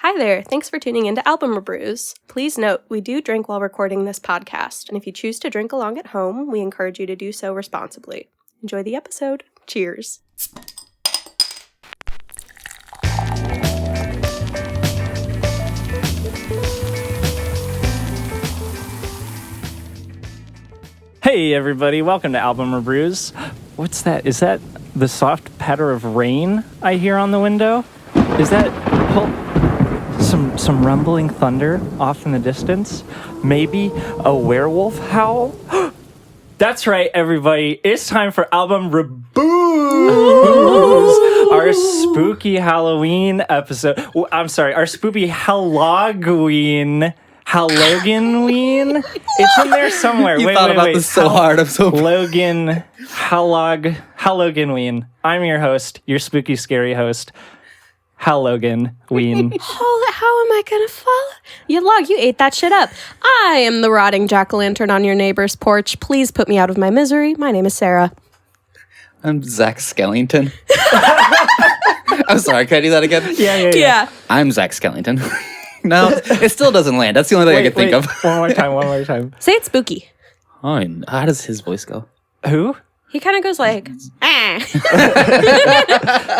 Hi there, thanks for tuning into Album ReBrews. Please note, we do drink while recording this podcast, and if you choose to drink along at home, we encourage you to do so responsibly. Enjoy the episode. Cheers. Hey everybody, welcome to Album ReBrews. What's that? Is that the soft patter of rain I hear on the window? Is that some rumbling thunder off in the distance? Maybe a werewolf howl? That's right, everybody. It's time for Album ReBOOs, our spooky Halloween episode. I'm sorry, our spooky Halloween. It's in there somewhere. You thought about this so hard. I'm so Logan Halloween. I'm your host, your spooky, scary host, Halloween. How am I gonna follow? You ate that shit up. I am the rotting jack-o'-lantern on your neighbor's porch. Please put me out of my misery. My name is Sarah. I'm Zach Skellington. I'm sorry, can I do that again? Yeah. I'm Zach Skellington. No, it still doesn't land. That's the only thing I can think of. One more time. Say it spooky. Oh, and how does his voice go? Who? He kind of goes like, ah.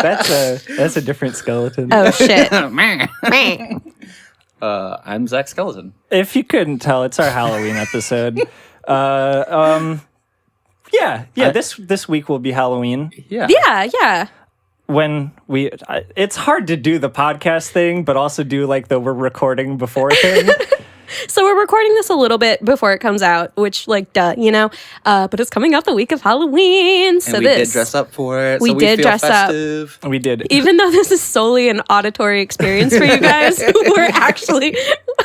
That's a different skeleton. Oh, shit. I'm Zach Skeleton. If you couldn't tell, it's our Halloween episode. This week will be Halloween. Yeah. When it's hard to do the podcast thing, but also do like the we're recording before thing. So we're recording this a little bit before it comes out, which but it's coming out the week of Halloween. And we did dress up for it. We did feel dress festive. up. We did. Even though this is solely an auditory experience for you guys, we're actually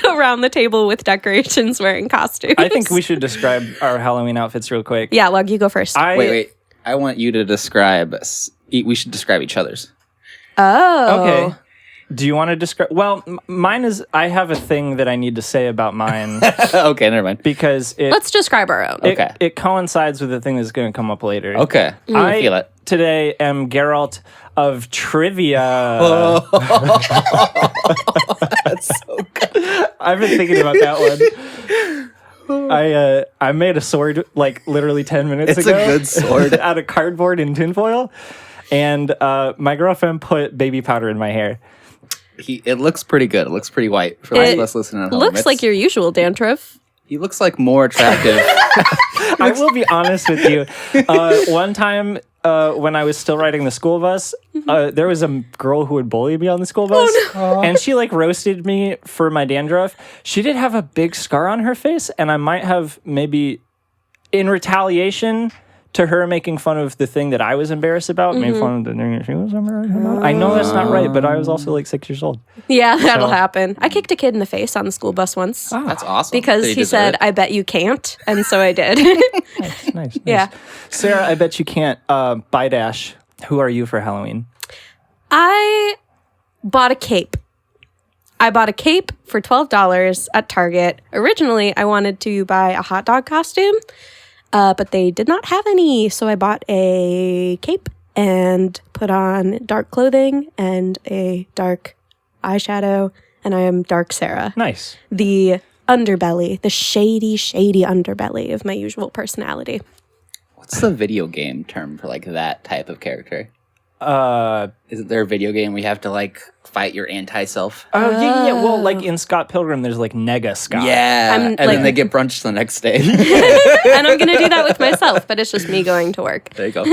around the table with decorations wearing costumes. I think we should describe our Halloween outfits real quick. Yeah, Lug, you go first. Wait. I want you to describe. We should describe each other's. Oh. Okay. Do you want to describe? Well, mine is. I have a thing that I need to say about mine. Okay, never mind. Because let's describe our own. It coincides with the thing that's going to come up later. Okay. I feel it. Today am Geralt of Trivia. That's so good. I've been thinking about that one. I made a sword like literally 10 minutes ago. It's a good sword. Out of cardboard and tinfoil. And my girlfriend put baby powder in my hair. It looks pretty good. It looks pretty white for those of us listening at home. Looks like your usual dandruff. He looks like more attractive. I will be honest with you. One time when I was still riding the school bus, there was a girl who would bully me on the school bus. Oh, no. And she like roasted me for my dandruff. She did have a big scar on her face, and I might have maybe in retaliation to her making fun of the thing that I was embarrassed about, made fun of the thing that she was embarrassed about. I know that's not right, but I was also like 6 years old. Yeah, that'll happen. I kicked a kid in the face on the school bus once. Oh. That's awesome. Because he said, I bet you can't. And so I did. Nice. Yeah. Sarah, I bet you can't. By Dash, who are you for Halloween? I bought a cape. I bought a cape for $12 at Target. Originally, I wanted to buy a hot dog costume. But they did not have any, so I bought a cape and put on dark clothing and a dark eyeshadow, and I am Dark Sarah. Nice. The underbelly, the shady, shady underbelly of my usual personality. What's the video game term for like that type of character? Isn't there a video game where you have to like fight your anti-self? Oh, yeah. Well, like in Scott Pilgrim, there's like Nega Scott. Yeah, and then they get brunch the next day. And I'm going to do that with myself, but it's just me going to work. There you go.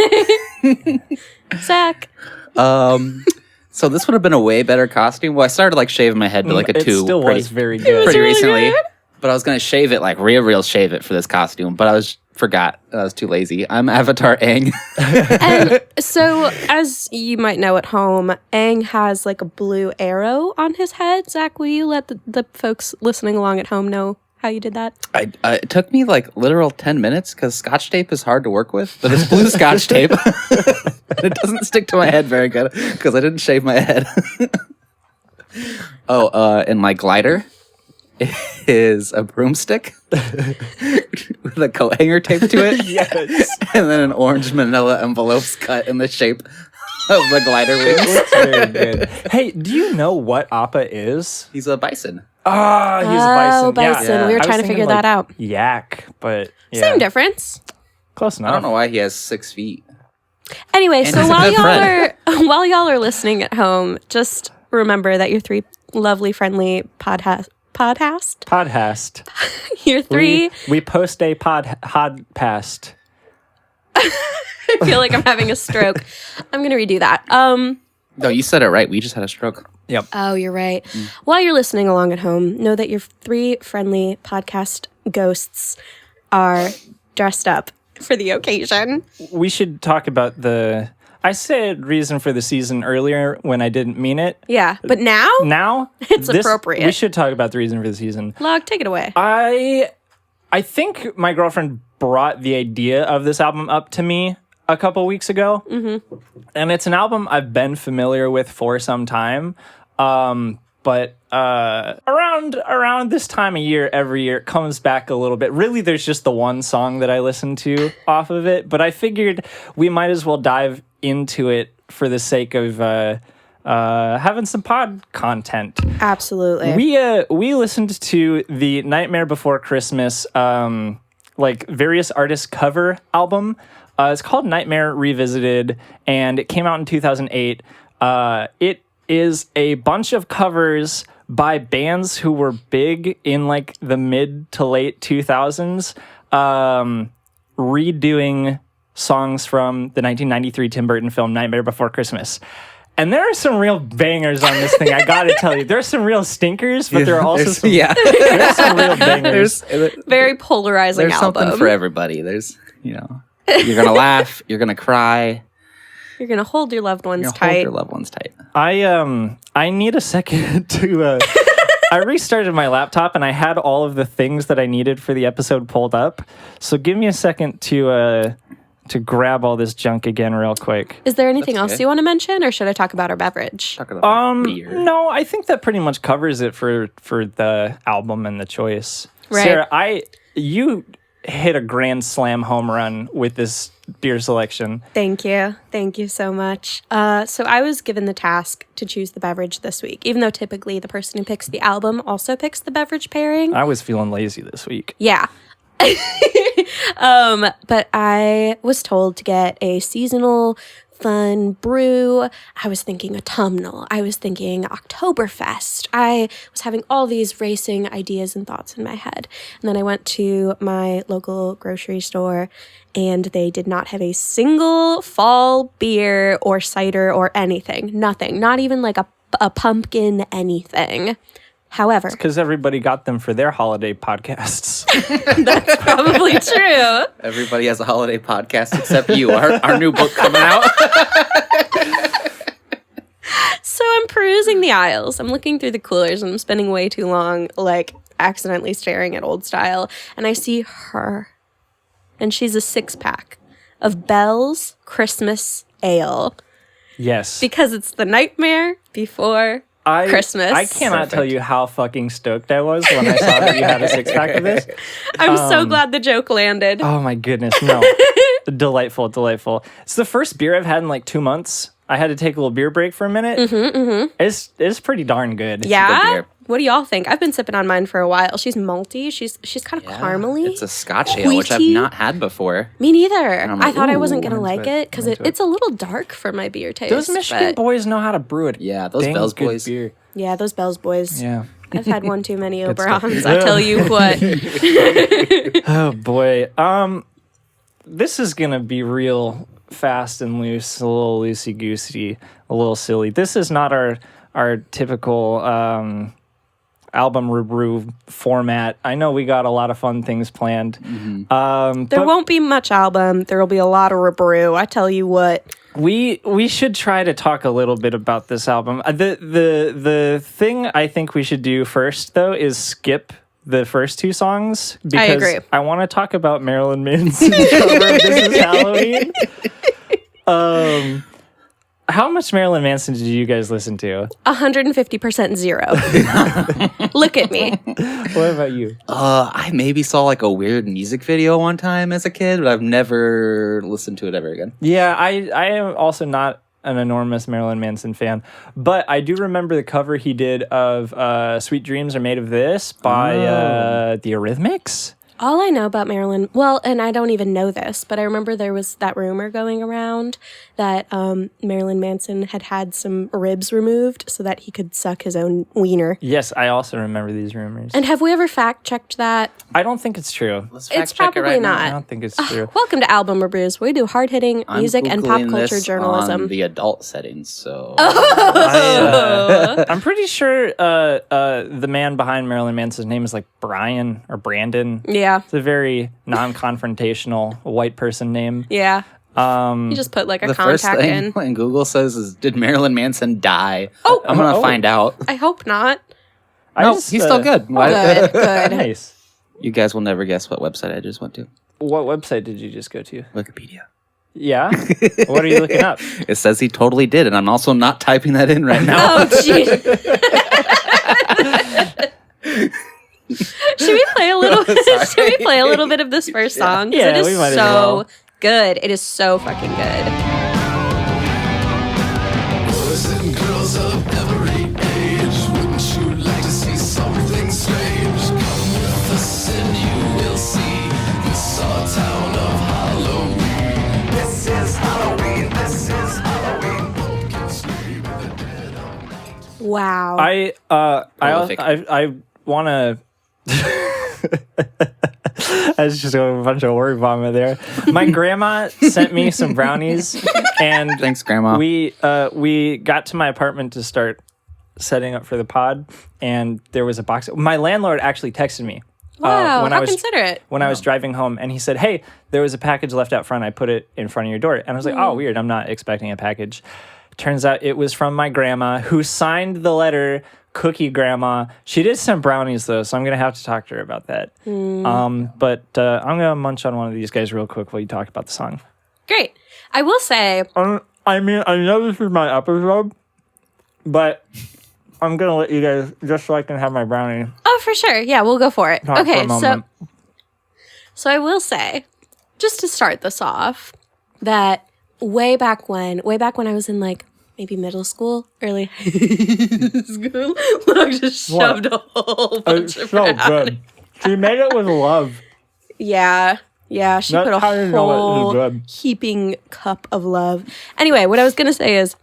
Zach. So this would have been a way better costume. Well, I started like shaving my head to like a 2. It still was very good. Pretty really recently. good. But I was going to shave it, like real shave it for this costume. But I forgot. I was too lazy. I'm Avatar Aang. And so, as you might know at home, Aang has like a blue arrow on his head. Zach, will you let the folks listening along at home know how you did that? It took me like literal 10 minutes because Scotch tape is hard to work with. But it's blue Scotch tape. It doesn't stick to my head very good because I didn't shave my head. And my glider is a broomstick with a coat hanger taped to it. Yes. And then an orange manila envelope's cut in the shape the glider wings. It's very good. Hey, do you know what Appa is? He's a bison. Oh, he's a bison. Oh, bison. Yeah. We were I was trying to thinking, figure that out. Yak, but yeah. Same difference. Close enough. I don't know why he has 6 feet. Anyway, And so he's a while good while y'all are listening at home, just remember that your three lovely, friendly podcast. Your three. We post a podcast. I feel like I'm having a stroke. I'm gonna redo that. No, you said it right. We just had a stroke. Yep. Oh, you're right. While you're listening along at home, know that your three friendly podcast ghosts are dressed up for the occasion. We should talk about I said reason for the season earlier when I didn't mean it. Yeah, but now Now it's appropriate. We should talk about the reason for the season. Log, take it away. I think my girlfriend brought the idea of this album up to me a couple weeks ago. Mm-hmm. And it's an album I've been familiar with for some time. But around this time of year, every year, it comes back a little bit. Really, there's just the one song that I listen to off of it. But I figured we might as well dive into it for the sake of having some pod content. Absolutely. We listened to the Nightmare Before Christmas, various artists' cover album. It's called Nightmare Revisited, and it came out in 2008. It is a bunch of covers by bands who were big in like the mid to late 2000s, redoing songs from the 1993 Tim Burton film Nightmare Before Christmas. And there are some real bangers on this thing. I gotta tell you, there's some real stinkers, but there are also some real bangers. Very polarizing There's album. something for everybody. There's, you're gonna laugh, you're gonna cry, You're gonna hold your loved ones you're gonna tight. hold your loved ones tight. I need a second to. I restarted my laptop and I had all of the things that I needed for the episode pulled up. So give me a second to grab all this junk again real quick. Is there anything else okay. you want to mention, or should I talk about our beverage? Talk about beer. No, I think that pretty much covers it for the album and the choice. Right. Sarah, you hit a grand slam home run with this beer selection. Thank you so much. So I was given the task to choose the beverage this week, even though typically the person who picks the album also picks the beverage pairing. I was feeling lazy this week. Yeah. But I was told to get a seasonal fun brew. I was thinking autumnal. I was thinking Oktoberfest. I was having all these racing ideas and thoughts in my head. And then I went to my local grocery store and they did not have a single fall beer or cider or anything. Nothing. Not even like a pumpkin anything. However, Because everybody got them for their holiday podcasts. that's probably true. Everybody has a holiday podcast except you. Our new book coming out. So I'm perusing the aisles. I'm looking through the coolers and I'm spending way too long, like, accidentally staring at Old Style. And I see her. And she's a 6-pack of Bell's Christmas Ale. Yes. Because it's the Nightmare Before Christmas. I cannot tell you how fucking stoked I was when I saw that you had a 6-pack of this. I'm so glad the joke landed. Oh my goodness, no. Delightful. It's the first beer I've had in like 2 months. I had to take a little beer break for a minute. It's pretty darn good. Yeah? beer. What do y'all think? I've been sipping on mine for a while. She's malty. She's kind of caramely. It's a Scotch ale, which I've Wheaty. not had before. Me neither. I'm I like, thought I ooh, wasn't going to I'm like into it because it's a little dark for my beer taste. Those Michigan but boys know how to brew it. Yeah, those Dang Bell's good boys. Beer. yeah, those Bell's boys. Yeah. I've had one too many stuff. Oberons. I tell you what. Oh boy. This is gonna be real fast and loose, a little loosey goosey, a little silly. This is not our typical album ReBrew format. I know we got a lot of fun things planned. There won't be much album. There will be a lot of ReBrew. I tell you what. We should try to talk a little bit about this album. The thing I think we should do first though is skip the first 2 songs because agree. I want to talk about Marilyn Manson's cover of This Is Halloween. How much Marilyn Manson did you guys listen to? 150% zero. Look at me. What about you? I maybe saw like a weird music video one time as a kid, but I've never listened to it ever again. Yeah, I am also not an enormous Marilyn Manson fan, but I do remember the cover he did of "Sweet Dreams Are Made of This" by the Eurythmics. All I know about Marilyn, well, and I don't even know this, but I remember there was that rumor going around that Marilyn Manson had some ribs removed so that he could suck his own wiener. Yes, I also remember these rumors. And have we ever fact-checked that? I don't think it's true. It's probably not. I don't think it's true. Welcome to Album ReBrews. We do hard-hitting music and pop culture journalism. On the adult settings, so I'm pretty sure the man behind Marilyn Manson's name is like Brian or Brandon. Yeah. It's a very non-confrontational white person name. Yeah. You just put like a the first contact thing in. when Google says is, "Did Marilyn Manson die?" Oh, I'm gonna find out. I hope not. No, he's still good. Good. Nice. You guys will never guess what website I just went to. What website did you just go to? Wikipedia. Yeah? What are you looking up? It says he totally did, and I'm also not typing that in right now. Oh, jeez. Should we play a little? Should we play a little bit of this first song? 'Cause Yeah, it is we might as so well. good. It is so fucking good. Boys and girls of every age, wouldn't you like to see something strange? Come with us and you will see this our town of Halloween. This is Halloween, this is Halloween. Pumpkin scream in the dead of night. Wow. I want to. I was just going a bunch of word vomit there. My grandma sent me some brownies, and Thanks, Grandma. we got to my apartment to start setting up for the pod, and there was a box. My landlord actually texted me. Wow, when how I was, considerate. When I was driving home, and he said, "Hey, there was a package left out front. I put it in front of your door." And I was like, "Oh, weird. I'm not expecting a package." Turns out it was from my grandma, who signed the letter. Cookie Grandma. She did send brownies though, so I'm gonna have to talk to her about that. But I'm gonna munch on one of these guys real quick while you talk about the song. Great. I will say. I mean, I know this is my episode, but I'm gonna let you guys just so I can have my brownie. Oh, for sure. Yeah, we'll go for it. Talk for Okay, a moment. so I will say, just to start this off, that way back when I was in like maybe middle school, early school, Look just shoved a whole bunch It's of so brownies. good. She made it with love. Yeah, she That's put how a you know it is whole good. heaping cup of love. Anyway, what I was gonna say is,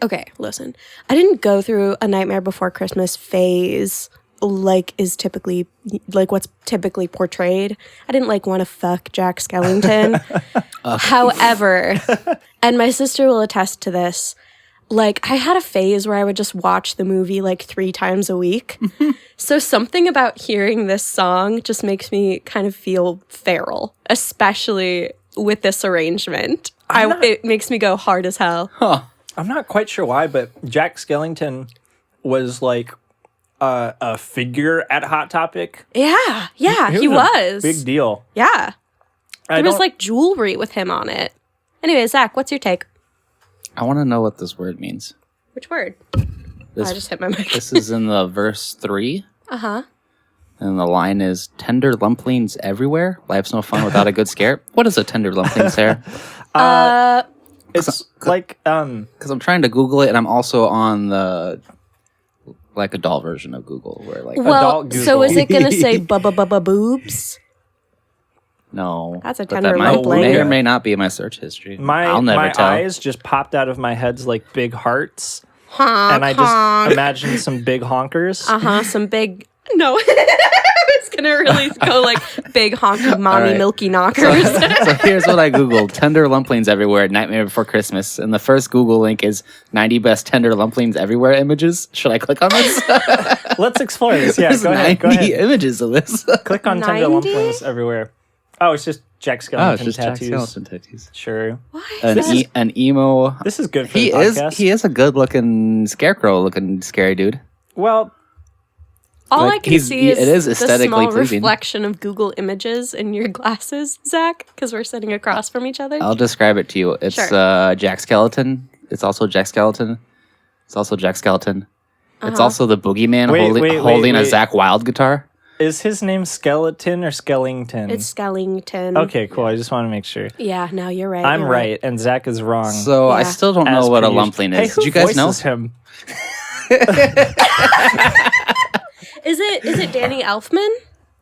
okay, listen. I didn't go through a Nightmare Before Christmas phase like what's typically portrayed. I didn't like want to fuck Jack Skellington. However, and my sister will attest to this, like I had a phase where I would just watch the movie like 3 times a week. So something about hearing this song just makes me kind of feel feral, especially with this arrangement. It makes me go hard as hell. I'm not quite sure why, but Jack Skellington was like a figure at Hot Topic. Yeah, he a was. Big deal. Yeah. There was like jewelry with him on it. Anyway, Zach, what's your take? I want to know what this word means. Which word? This, I just hit my mic. This is in the verse 3. Uh-huh. And the line is, "Tender lumplings everywhere. Life's no fun without a good scare." What is a tender lumpling, Sarah? It's like Because I'm trying to Google it, and I'm also on the like adult version of Google, where like Well, Adult so is Google. it going to say bubba boobs? no, That's a but tender that might, lumpling. may or may not be in my search history. I'll never my tell. eyes just popped out of my heads like big hearts, Honk, and I just imagined some big honkers. Uh-huh, some big... No. I was going to really go like big honky mommy right. milky knockers. So here's what I Googled. Tender lumplings everywhere, Nightmare Before Christmas. And the first Google link is 90 best tender lumplings everywhere images. Should I click on this? Let's explore this. Yeah, There's go ahead. 90 images of this. Click on tender 90? lumplings everywhere. Oh, it's just Jack Skellington Oh, it's just Jack tattoos. Skeleton tattoos. Sure. An emo. This is good for He the is. podcast. He is a good-looking scarecrow-looking scary dude. Well, All Like, I can see is it is the aesthetically small pleasing. reflection of Google Images in your glasses, Zach, because we're sitting across from each other. I'll describe it to you. It's Sure. Jack Skeleton. It's also Jack Skeleton. It's also Jack Skeleton. It's also the boogeyman Wait, holding a wait. Zach Wild guitar. Is his name Skeleton or Skellington? It's Skellington. Okay, cool. I just want to make sure. Yeah, no, you're right. I'm you're right, and Zach is wrong. So I Yeah. still don't As know what per a usual. lumpling Hey, is. who Did you guys know? voices him? Is it Danny Elfman?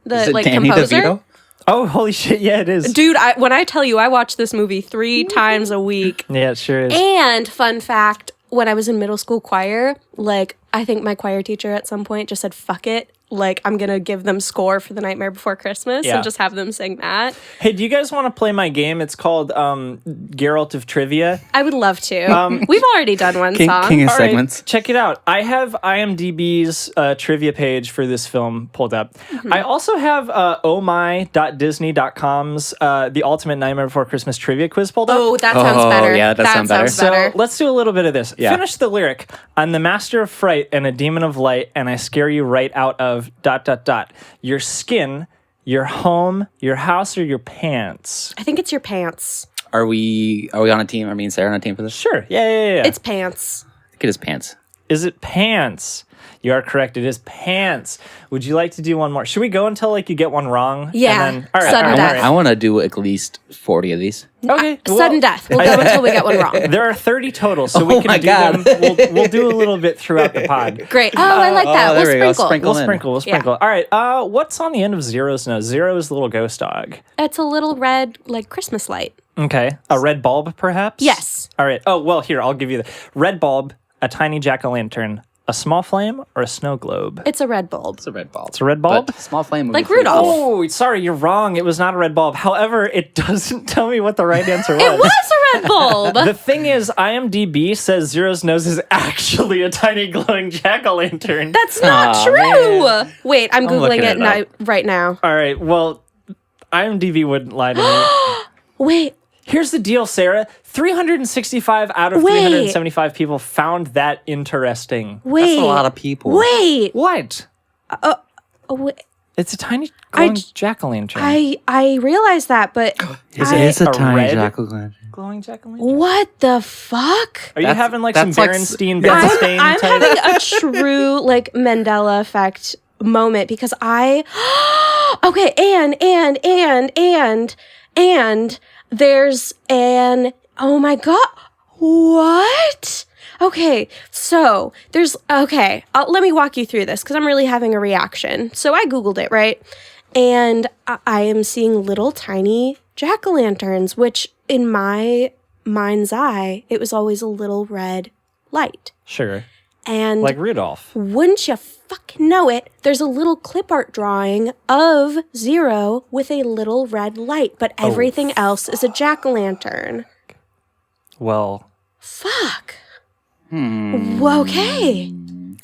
The Is it like Danny composer? DeVito? Oh, holy shit! Yeah, it is. Dude, when I tell you I watch this movie 3 times a week. Yeah, it sure is. And fun fact, when I was in middle school choir, like I think my choir teacher at some point just said, fuck it. Like, I'm going to give them score for The Nightmare Before Christmas Yeah. and just have them sing that. Hey, do you guys want to play my game? It's called Geralt of Trivia. I would love to. We've already done one song. King of All right, segments. check it out. I have IMDb's trivia page for this film pulled up. Mm-hmm. I also have ohmy.disney.com's The Ultimate Nightmare Before Christmas trivia quiz pulled up. Oh, that sounds Oh, better. yeah, that sounds better. So let's do a little bit of this. Yeah. Finish the lyric. I'm the master of fright and a demon of light, and I scare you right out of ... Your skin, your home, your house, or your pants. I think it's your pants. Are we on a team? Are me and Sarah on a team for this? Sure. Yeah. It's pants. I think it is pants. Is it pants? You are correct. It is pants. Would you like to do one more? Should we go until like you get one wrong? Yeah. And then, all right. Sudden all death. right. I want to do at least 40 of these. Okay. Sudden death. We'll go until we get one wrong. There are 30 total, so Oh we can my do God. them. We'll do a little bit throughout the pod. Great. Oh, I like that. there We'll we go. sprinkle. Sprinkle. We'll sprinkle. All right. What's on the end of Zero's nose? Zero is the little ghost dog. It's a little red, like, Christmas light. Okay. A red bulb, perhaps? Yes. All right. Oh, well, here, I'll give you the red bulb, a tiny jack-o'-lantern, a small flame, or a snow globe. It's a red bulb. It's a red bulb. It's a red bulb? But small flame would Like be pretty Rudolph. cool. Oh, sorry, you're wrong. It was not a red bulb. However, it doesn't tell me what the right answer was. It was a red bulb. The thing is, IMDb says Zero's nose is actually a tiny glowing jack-o'-lantern. That's not Aw, true. man. Wait, I'm Googling looking it it up. right now. All right, well, IMDb wouldn't lie to me. Wait, Here's the deal, Sarah. 365 out of Wait. 375 people found that interesting. wait. That's a lot of people. Wait. What? Wait. It's a tiny glowing j- jack-o'-lantern. I realized that, but Is I- it a a tiny red- jack-o'-lantern? glowing jack-o'-lantern? what the fuck? Are you That's- having like some that's like Berenstein, yeah. Bernstein I'm type? having a true like Mandela Effect moment because I okay, and there's an oh my god, what? Okay, so there's okay. Let me walk you through this because I'm really having a reaction. So I googled it, right, and I am seeing little tiny jack-o'-lanterns, which in my mind's eye, it was always a little red light. Sure. And Like Rudolph. wouldn't you fucking know it, there's a little clip art drawing of Zero with a little red light, but everything else is a jack-o'-lantern. Well, Fuck. Okay.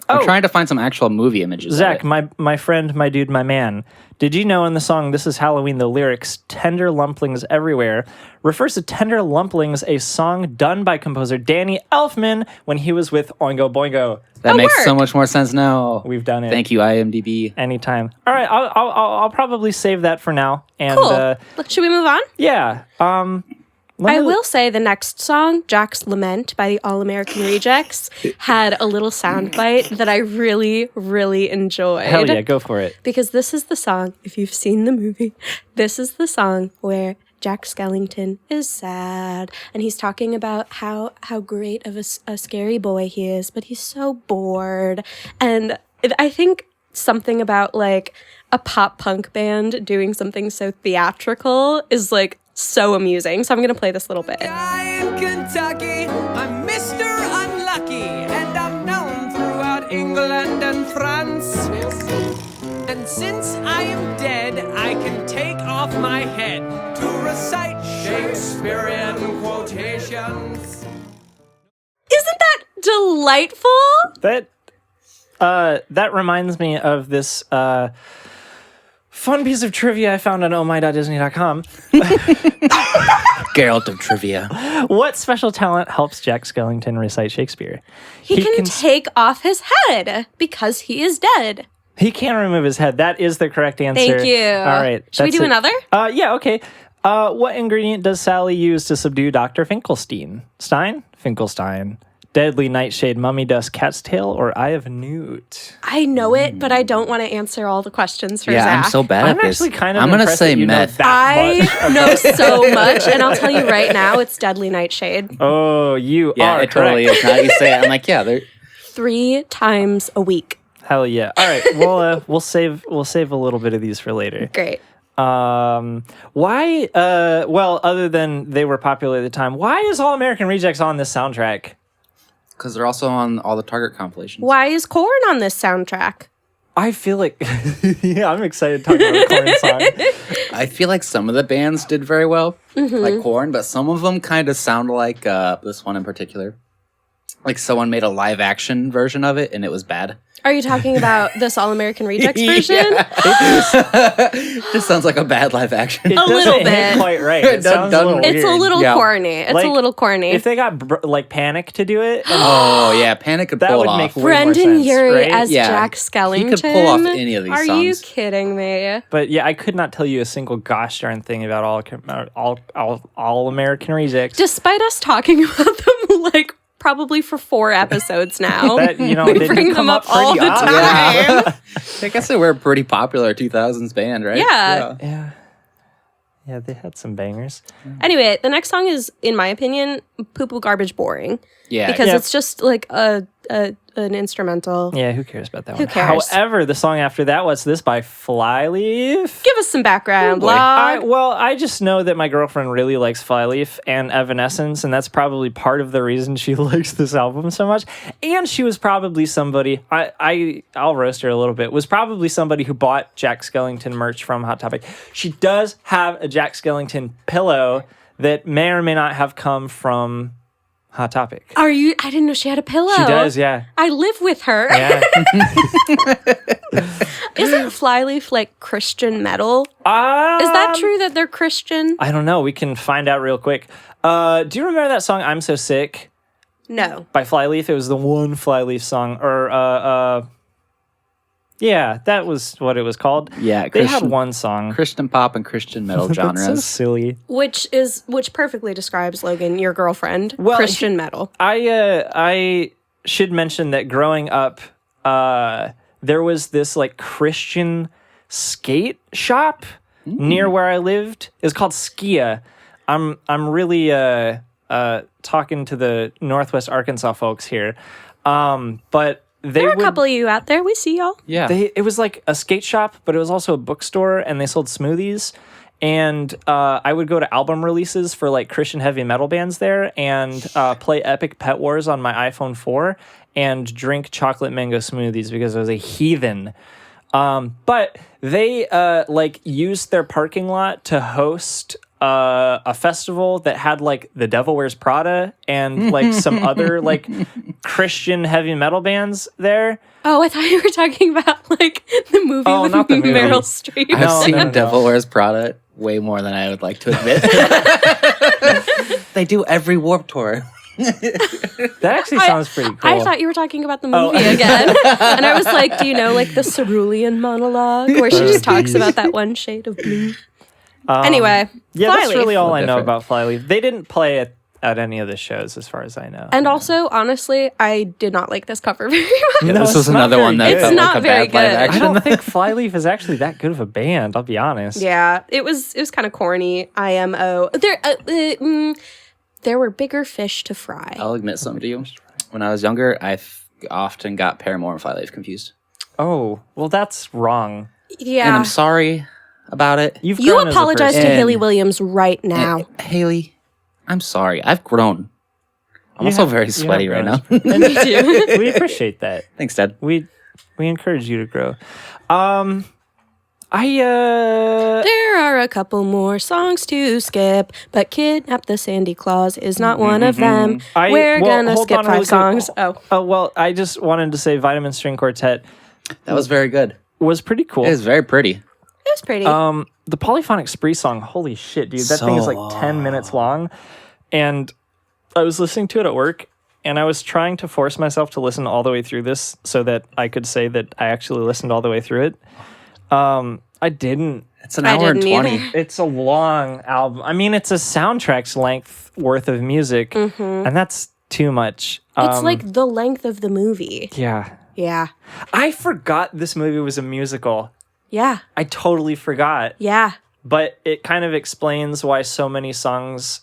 I'm trying to find some actual movie images. of Zach, it. my friend, my dude, my man. Did you know in the song This Is Halloween, the lyrics, Tender Lumplings Everywhere, refers to Tender Lumplings, a song done by composer Danny Elfman when he was with Oingo Boingo. That makes so work. much more sense now. We've done it. Thank you, IMDb. Anytime. All right, I'll probably save that for now. And Cool. Should we move on? yeah, I will say the next song, Jack's Lament by the All American Rejects, had a little soundbite that I really, really enjoyed. Hell yeah, go for it. Because this is the song, if you've seen the movie, this is the song where Jack Skellington is sad. And he's talking about how great of a scary boy he is, but he's so bored. And I think something about like a pop punk band doing something so theatrical is like so amusing. So I'm going to play this little bit. Guy in Kentucky, I'm Mr. Unlucky, and I'm known throughout England and France. And since I am dead, I can take off my head to recite Shakespearean quotations. Isn't that delightful? That reminds me of this fun piece of trivia I found on ohmy.disney.com. Geralt of Trivia. What special talent helps Jack Skellington recite Shakespeare? He can take off his head because he is dead. He can't remove his head. That is the correct answer. Thank you. All right. Should we that's do it. another? Yeah, okay. What ingredient does Sally use to subdue Dr. Finkelstein? Finkelstein. Deadly Nightshade, Mummy Dust, Cat's Tail, or Eye of Newt? I know it, but I don't want to answer all the questions for Yeah, Zach. I'm so bad I'm at this. actually kind of I'm gonna impressed say that you know meth. that much. I know so much, and I'll tell you right now, it's Deadly Nightshade. Oh, you Yeah, are it totally correct. is. Now that you say it, I'm like, yeah, they're 3 times a week. Hell yeah! All right, we'll save a little bit of these for later. Great. Why? Well, other than they were popular at the time, why is All American Rejects on this soundtrack? because they're also on all the Target compilations. Why is Korn on this soundtrack? I feel like, yeah, I'm excited to talk about a Korn song. I feel like some of the bands did very well, like Korn, but some of them kind of sound like this one in particular. Like someone made a live action version of it and it was bad. Are you talking about this All American Rejects version? Just sounds like a bad live action. It A little doesn't hit bit. quite right. It sounds a little It's a weird. little Yeah. corny. It's Like, a little corny. If they got like Panic to do it, and Oh yeah, Panic could that pull would it off. make way more Brendan sense, Urie right? as Yeah, Jack he Skellington. could pull off any of these Are you songs. kidding me? But yeah, I could not tell you a single gosh darn thing about all American Rejects. Despite us talking about them like probably for 4 episodes now. That, you know, we they bring do come them up up all the pretty often. time. I guess they were a pretty popular 2000s band, right? Yeah. Yeah, they had some bangers. Anyway, the next song is, in my opinion, poo poo garbage boring. Yeah. Because Yeah. it's just like an instrumental. Yeah, who cares about that Who one? cares? However, the song after that was this by Flyleaf. Give us some background, boy. blog. I just know that my girlfriend really likes Flyleaf and Evanescence, and that's probably part of the reason she likes this album so much. And she was probably somebody, I'll roast her a little bit, was probably somebody who bought Jack Skellington merch from Hot Topic. She does have a Jack Skellington pillow that may or may not have come from Hot Topic. Are you? I didn't know she had a pillow. She does, yeah. I live with her. Yeah. Isn't Flyleaf like Christian metal? Is that true that they're Christian? I don't know. We can find out real quick. Do you remember that song "I'm So Sick" No. by Flyleaf? It was the one Flyleaf song, or yeah, that was what it was called. Yeah, they had Christian- one song. Christian pop and Christian metal That's so genres. silly. Which perfectly describes Logan, your girlfriend. Well, Christian metal. I should mention that growing up, there was this like Christian skate shop near where I lived. It was called Skia. I'm really talking to the Northwest Arkansas folks here, but There are a couple of you out there. We see y'all. Yeah. it was like a skate shop, but it was also a bookstore, and they sold smoothies. And I would go to album releases for like Christian heavy metal bands there, and play Epic Pet Wars on my iPhone 4, and drink chocolate mango smoothies because I was a heathen. But they like used their parking lot to host a festival that had like The Devil Wears Prada and like some other like Christian heavy metal bands there. Oh, I thought you were talking about like the movie Oh, with not the movie. Meryl Streep. I've No, seen no, no. Devil Wears Prada way more than I would like to admit. They do every Warped Tour. That actually sounds pretty cool. I thought you were talking about the movie again. And I was like, do you know like the Cerulean monologue where she just talks about that one shade of blue? Anyway, Yeah, that's Flyleaf. really all I know different. about Flyleaf. They didn't play it at any of the shows, as far as I know. And also, honestly, I did not like this cover very much. Yeah, No, this it's was not another very one that good. felt It's not like a very bad live good. I action. don't think Flyleaf is actually that good of a band. I'll be honest. Yeah, it was kind of corny. IMO. There were bigger fish to fry. I'll admit something to you. When I was younger, I often got Paramore and Flyleaf confused. Oh, well, that's wrong. Yeah. And I'm sorry about it. You've You grown as a apologize to person. Haley Williams right now. Haley, I'm sorry. I've grown. I'm also very sweaty right now. Me too. We appreciate that. Thanks, Dad. We encourage you to grow. There are a couple more songs to skip, but Kidnap the Sandy Claus is not one of them. We're gonna hold skip on 5 really quick. songs. Oh, well, I just wanted to say Vitamin String Quartet That was very good. was pretty cool. It is very pretty. it was pretty. The Polyphonic Spree song, holy shit, dude. That thing is like 10 minutes long. And I was listening to it at work, and I was trying to force myself to listen all the way through this so that I could say that I actually listened all the way through it. I didn't. It's an I hour and didn't 20. either. It's a long album. I mean, it's a soundtrack's length worth of music, and that's too much. It's like the length of the movie. Yeah. Yeah. I forgot this movie was a musical. Yeah. I totally forgot. Yeah. But it kind of explains why so many songs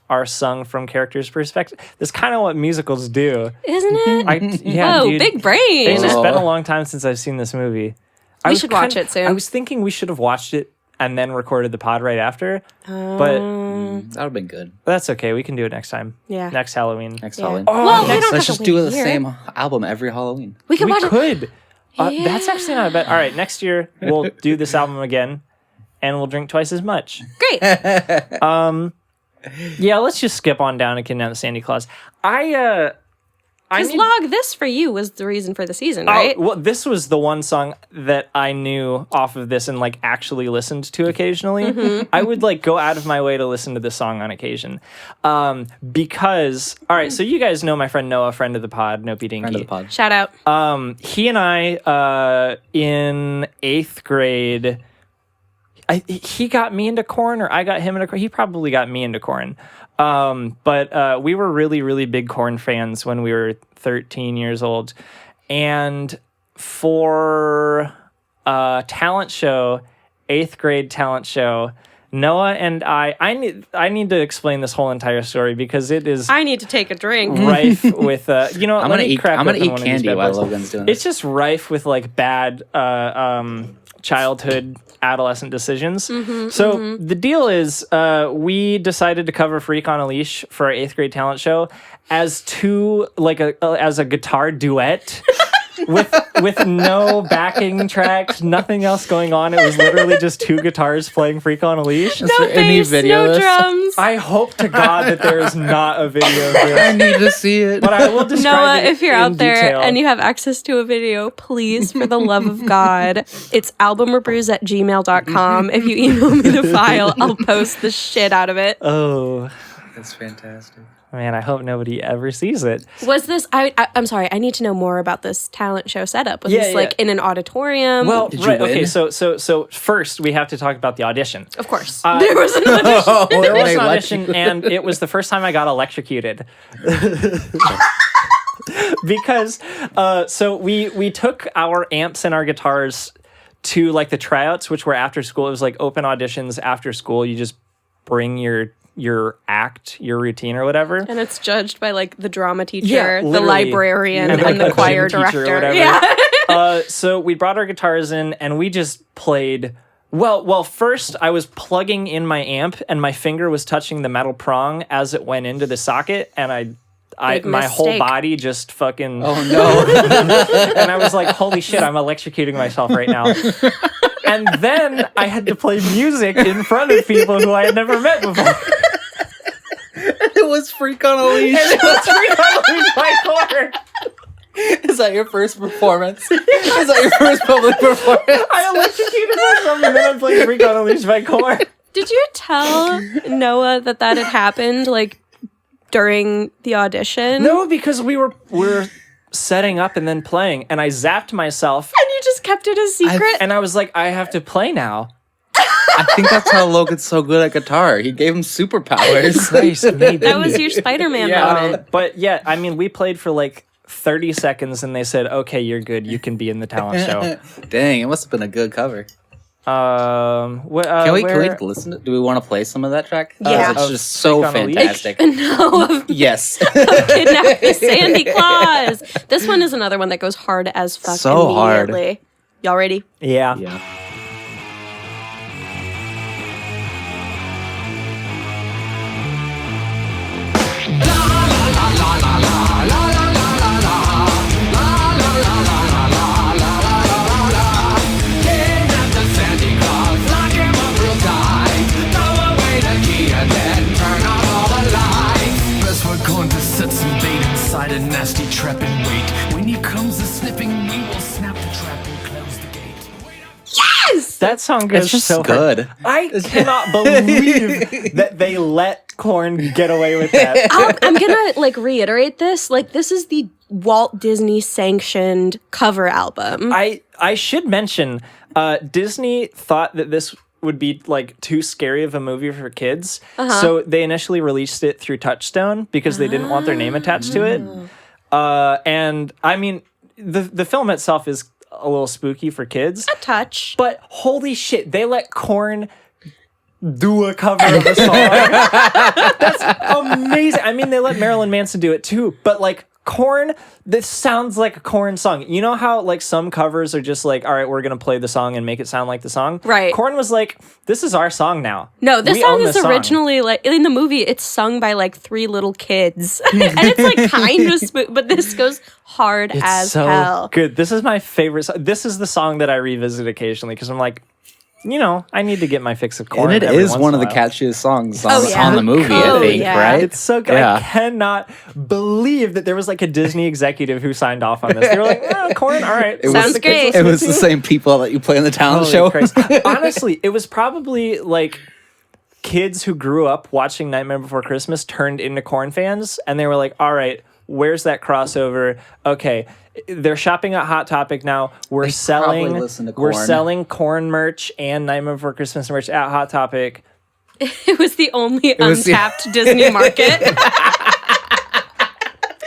are sung from characters' perspective. That's kind of what musicals do. Isn't it? Yeah, Oh, dude. big brain. It's just been a long time since I've seen this movie. We should watch it soon. I was thinking we should have watched it and then recorded the pod right after. But That would have been good. that's okay. We can do it next time. Yeah. Next Halloween. Next Yeah. Halloween. Well, we don't have Let's to just do wait the a year. same album every Halloween. We can We watch it. could. That's actually not bad. All right, next year we'll do this album again, and we'll drink twice as much. Great. Yeah, let's just skip on down and Kidnap Sandy Claus. Because Log This For You was the reason for the season, right? Well, this was the one song that I knew off of this and like actually listened to occasionally. Mm-hmm. I would like go out of my way to listen to this song on occasion. Because, all right, so you guys know my friend Noah, friend of the pod, Nopey Dinky. Friend of the pod. Shout out. He and I, in 8th grade, he got me into Korn, or I got him into Korn. He probably got me into Korn. But we were really, really big Korn fans when we were 13 years old. And for a talent show, 8th grade talent show, Noah and I need to explain this whole entire story because it is I need to take a drink. rife with you know. I'm gonna eat candy while Logan's doing this. It's just rife with like bad childhood adolescent decisions. So the deal is we decided to cover Freak on a Leash for our 8th grade talent show as as a guitar duet with no backing tracks, nothing else going on. It was literally just two guitars playing Freak on a Leash. No there any bass, video of no this? drums. I hope to God that there is not a video of I this. need to see it. But I will describe Noah, it if you're in out there detail. and you have access to a video, please, for the love of God, it's albumrebrews@gmail.com. If you email me the file, I'll post the shit out of it. Oh, That's fantastic. man, I hope nobody ever sees it. Was this, I'm sorry, I need to know more about this talent show setup. Was Yeah, this like yeah. in an auditorium? Well, Did you right, win? okay, so first we have to talk about the audition. of course. There was an audition. There was They an let audition, you- and it was the first time I got electrocuted. Because so we took our amps and our guitars to like the tryouts, which were after school. It was like open auditions after school. You just bring your act, your routine or whatever. And it's judged by like the drama teacher, Yeah, the literally. librarian, And, and, like, the a choir gym teacher or director. whatever. Yeah. So we brought our guitars in and we just played. Well, first I was plugging in my amp and my finger was touching the metal prong as it went into the socket, and Big my whole mistake. body just fucking. Oh no. And I was like, holy shit, I'm electrocuting myself right now. And then I had to play music in front of people who I had never met before. It was Freak on a Leash. And it was Freak on a Leash by Korn. Is that your first performance? Is that your first public performance? I electrocuted myself and then I played Freak on a Leash by Korn. Did you tell Noah that had happened like during the audition? No, because we were setting up and then playing, and I zapped myself, And you just kept it a secret? and I was like, I have to play now. I think that's how Logan's so good at guitar. He gave him superpowers. That was your Spider-Man moment. But yeah, I mean, we played for like 30 seconds, and they said, "Okay, you're good. You can be in the talent show." Dang, it must have been a good cover. Can Can we listen to it? Do we want to play some of that track? Yeah. It's just so Freak on a Leash? fantastic. No, Yes. kidnap the Sandy Claus. This one is another one that goes hard as fuck So hard. immediately. Y'all ready? Yeah. Yeah. Best we're going to set some bait inside a nasty trap and wait. When he comes a snipping, we will snap the trap and close the gate. That song goes It's just so hard. good. I cannot believe that they let Korn get away with that. I'm gonna like reiterate this. Like, this is the Walt Disney sanctioned cover album. I should mention, Disney thought that this would be like too scary of a movie for kids. So they initially released it through Touchstone because they didn't want their name attached to it. And I mean, the film itself is a little spooky for kids. A touch. But holy shit, they let Korn do a cover of a song. That's amazing. I mean, they let Marilyn Manson do it too, but like Korn, this sounds like a Korn song. You know how like some covers are just like, all right, we're gonna play the song and make it sound like the song? Right. Korn was like, this is our song now. No, this We song own is this song. originally like in the movie. It's sung by like 3 little kids, and it's like kind of spooky. But this goes hard as so hell. good. This is my favorite. This is the song that I revisit occasionally because I'm like, you know, I need to get my fix of Korn. And it every is once one in of a the while. catchiest songs Oh, yeah. on the movie, Oh, I think, yeah. right? It's so good. Yeah. I cannot believe that there was like a Disney executive who signed off on this. They were like, oh, Korn, all right. Sounds great. It was the same people that you play in the talent Holy show. Christ. Honestly, it was probably like kids who grew up watching Nightmare Before Christmas turned into Korn fans, and they were like, all right, where's that crossover? Okay, they're shopping at Hot Topic now. We're probably selling listen to we're Korn. selling Korn merch and Nightmare Before Christmas merch at Hot Topic. It was the only was the- untapped Disney market.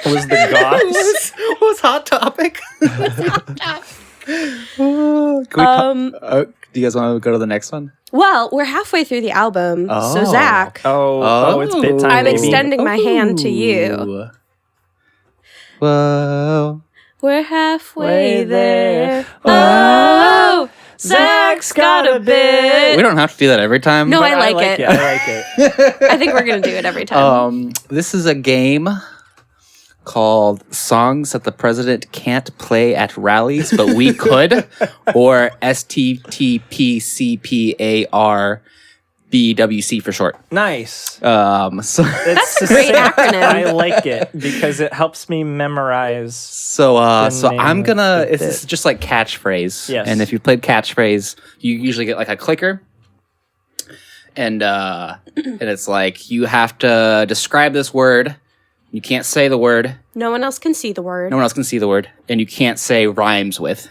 Was the goths. What's Hot Topic? Do you guys want to go to the next one? Well, we're halfway through the album, so Oh. Zach, Oh, it's bit time. I'm baby. extending my hand to you. Ooh. Whoa. We're halfway Way there. there. Oh, Zach's got a bit. We don't have to do that every time. No, but I like it. I like it. I think we're gonna do it every time. This is a game called Songs That the President Can't Play at Rallies, but we could, or STTPCPARBWC for short. Nice. So That's a great acronym. I like it because it helps me memorize. So name I'm of gonna. the This is bit. just like catchphrase. Yes. And if you've played catchphrase, you usually get like a clicker, and it's like you have to describe this word. You can't say the word. No one else can see the word. No one else can see the word, and you can't say rhymes with.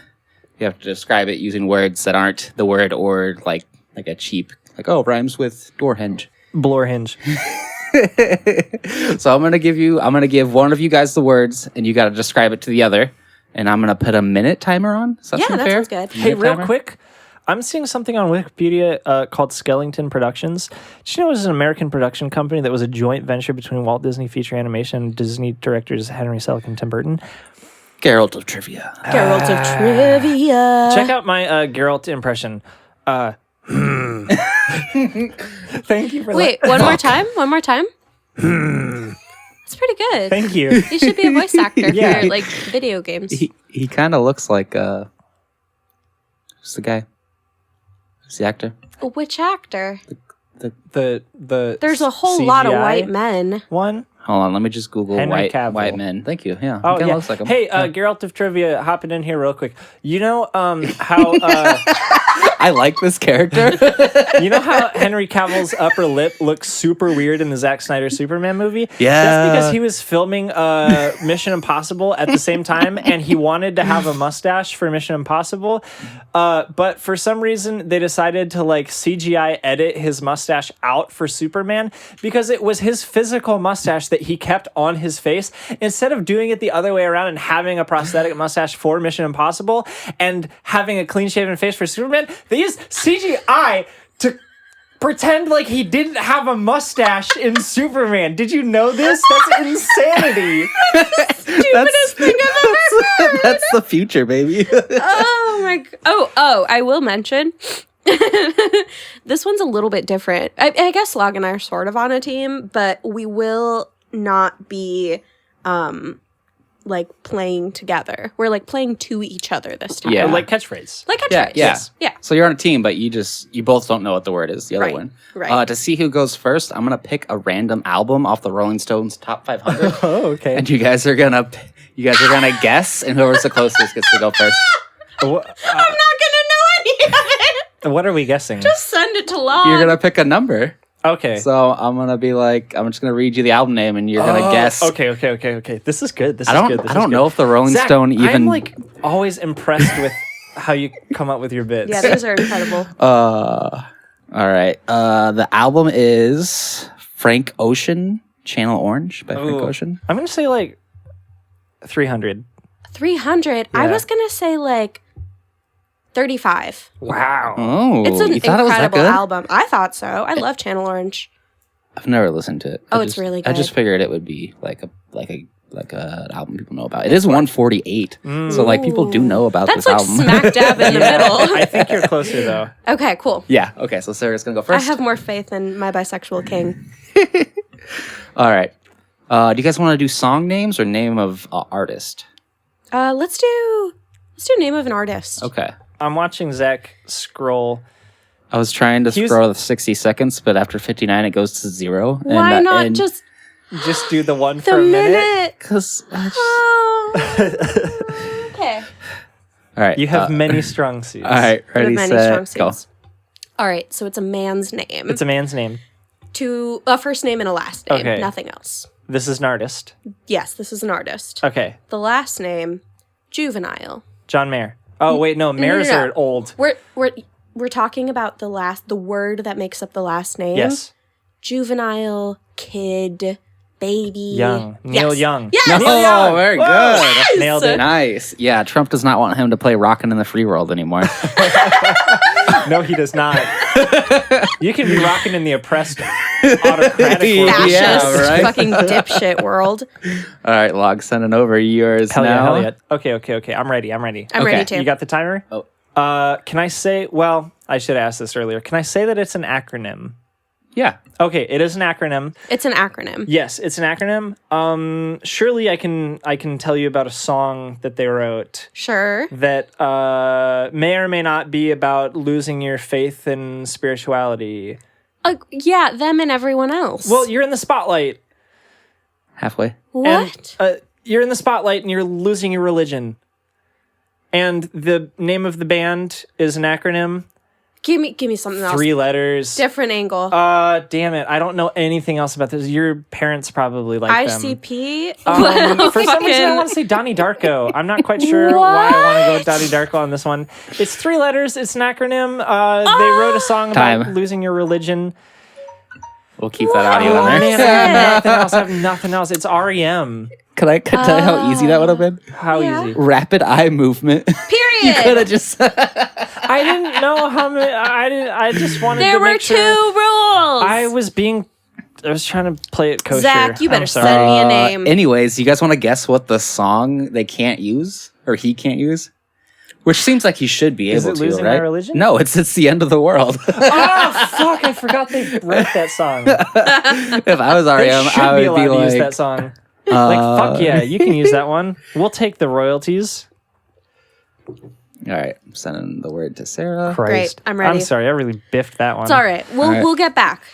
You have to describe it using words that aren't the word or like a cheap rhymes with door hinge. Blore hinge. So I'm gonna give one of you guys the words, and you got to describe it to the other, and I'm gonna put a minute timer on. Does that Yeah, sound that fair? sounds good. Hey, real timer? quick. I'm seeing something on Wikipedia called Skellington Productions. Did you know it was an American production company that was a joint venture between Walt Disney Feature Animation and Disney directors Henry Selick and Tim Burton? Geralt of Trivia. Geralt of Trivia. Check out my Geralt impression. Thank you for Wait, one more time? One more time? That's pretty good. Thank you. You should be a voice actor Yeah. for like video games. He kind of looks like who's the guy? Who's the actor? Which actor? The There's a whole lot of CGI white men. one. Hold on, let me just Google Henry Cavill. white men. Thank you. Yeah. Oh he kinda yeah. looks like him. Hey, Geralt of Trivia, hopping in here real quick. You know how I like this character. you know how Henry Cavill's upper lip looks super weird in the Zack Snyder Superman movie? Yeah. That's because he was filming Mission Impossible at the same time, and he wanted to have a mustache for Mission Impossible. But for some reason, they decided to like CGI edit his mustache out for Superman because it was his physical mustache that he kept on his face instead of doing it the other way around and having a prosthetic mustache for Mission Impossible and having a clean shaven face for Superman. They used CGI to pretend like he didn't have a mustache in Superman. Did you know this? That's insanity. Stupidest thing I've ever heard. That's the future, baby. Oh my god. Oh, I will mention. This one's a little bit different. I guess Log and I are sort of on a team, but we will not be like playing together. We're like playing to each other this time. Yeah. Like catchphrase. Like Yeah, catchphrase. yeah. Yeah. So you're on a team, but you both don't know what the word is. The other Right, one. right. To see who goes first, I'm gonna pick a random album off the Rolling Stones top 500, Oh, okay. and you guys are gonna guess, and whoever's the closest gets to go first. I'm not gonna know any of it. What are we guessing? Just send it to Log. You're gonna pick a number. Okay. So I'm gonna be like, I'm just gonna read you the album name, and you're gonna guess. Okay. This is good. I don't know if the Rolling Zach, Stone even. I'm like always impressed with how you come up with your bits. Yeah, those are incredible. All right. The album is Frank Ocean, Channel Orange by Frank Ocean. I'm going to say like 300. 300. I was going to say like 35. Wow. Oh, It's an you thought it was that incredible good? album. I thought so. I love Channel Orange. I've never listened to it. Oh, it's really I just good. figured it would be like a album people know about. It is 148, so like people do know about That's this like album. smack dab in the middle. I think you're closer though. Okay, cool. Yeah. Okay. So Sarah's gonna go I first. have more faith in my bisexual king. All right. Do you guys want to do song names or name of artist? Let's do name of an artist. Okay. I'm watching Zach scroll. I was trying to He was- scroll the 60 seconds, but after 59, it goes to 0. Why not just Just do the one the for a minute. minute? Because. Oh. Okay. All right. You have many strong suits. All right. We have Ready, many set, strong go. suits. All right, so it's a man's name. It's a man's name. To a first name and a last name. Okay. Nothing else. This is an artist. Yes, this is an artist. Okay. The last name, Juvenile. John Mayer. Oh, wait, no. Mayers no. are old. We're talking about the word that makes up the last name. Yes. Juvenile, kid, baby. Young. Neil Yes. Young. Yes. Oh, Young. very Whoa. good. Nailed it. Nice. Yeah, Trump does not want him to play Rockin' in the Free World anymore. No, he does not. You can be rocking in the oppressed autocratic world. Fascist, Yeah, right. fucking dipshit world. All right, Log, sending over yours Hell yeah, now. hell yeah. Okay. I'm ready. I'm Okay. ready to. You got the timer? Oh. Can I say, well, I should ask this earlier. Can I say that it's an acronym? Yeah. Okay, it is an acronym. It's an acronym. Yes, it's an acronym. Surely I can tell you about a song that they wrote Sure. that may or may not be about losing your faith in spirituality. Yeah, them and everyone else. Well, you're in the spotlight. Halfway. what? And, you're in the spotlight and you're losing your religion. And the name of the band is an acronym. give me something else. 3 letters. Different angle. Damn it. I don't know anything else about this. Your parents probably like them. ICP. For some reason, I want to say Donnie Darko. I'm not quite sure why I want to go with Donnie Darko on this one. It's 3 letters. It's an acronym. They wrote a song about Time. losing your religion. We'll keep that audio Oh, in man, there. I have nothing else. It's REM. Could I tell you how easy that would have been? How Yeah. easy? Rapid eye movement. Period. You could have just. I didn't know how many. I just wanted There to were make 2 sure. rules. I was trying to play it kosher. Zach, you better I'm sorry. send me a name. Anyways, you guys want to guess what the song they can't use or he can't use? Which seems like he should be Is able it to, Losing right? My Religion? No, it's the end of the world. Oh fuck! I forgot they wrote that song. If I was They REM, should I be would allowed be to use that like, song. Like fuck yeah, you can use that one. We'll take the royalties. all right, I'm sending the word to Sarah. Christ, I'm ready. I'm sorry, I really biffed that one. It's all right. All right. We'll get back.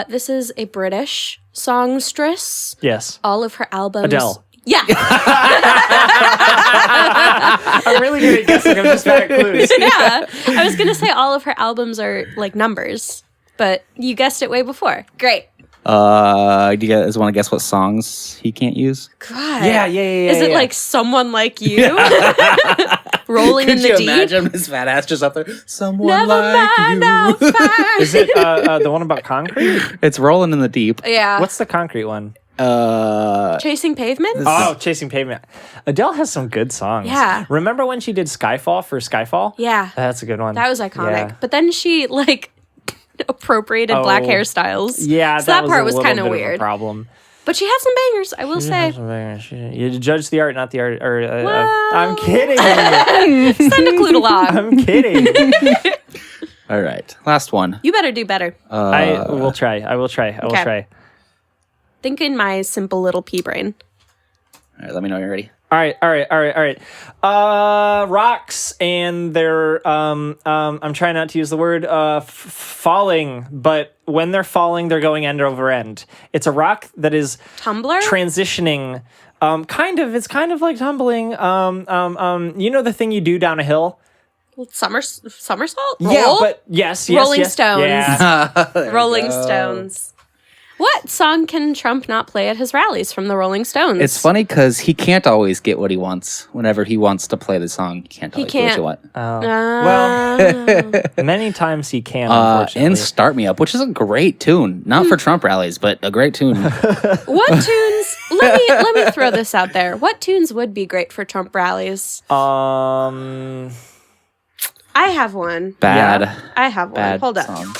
This is a British songstress. Yes, All of her albums. Adele. Yeah. I'm really good at guessing. I'm just bad at clues. Yeah. I was going to say all of her albums are like numbers, but you guessed it way before. Great. Do you guys want to guess what songs he can't use? God. Yeah. Is it yeah. like Someone Like You? Rolling in Could the you deep? imagine his fat ass just up there? Someone Never like mind, you. I'll find. Is it the one about concrete? It's rolling in the deep. Yeah. What's the concrete one? Chasing Pavements? Oh, Chasing Pavement. Adele has some good songs. Yeah. Remember when she did Skyfall for Skyfall? Yeah. That's a good one. That was iconic. Yeah. But then she like appropriated black Oh. hairstyles. Yeah, So that part a was little kind of bit weird. a problem. But she had some bangers, I will say. You judge the art, not the art. Well. I'm kidding. Send a clue along. I'm kidding. All right, last one. You better do better. I will try. I will try. Okay. Think in my simple little pea brain. All right, let me know when you're ready. All right. Rocks and they're I'm trying not to use the word falling, but when they're falling, they're going end over end. It's a rock that is Tumblr? transitioning. It's kind of like tumbling. You know the thing you do down a hill? Somersault? Yeah, Roll? but yes. Rolling Stones. Yeah. Rolling Stones. What song can Trump not play at his rallies from the Rolling Stones? It's funny because he can't always get what he wants. Whenever he wants to play the song, he can't always get what you want. Well, many times he can, unfortunately. And Start Me Up, which is a great tune. Not for Trump rallies, but a great tune. What tunes? Let me throw this out there. What tunes would be great for Trump rallies? Um, I have one. Bad. Yeah. I have one. Bad Hold up. song.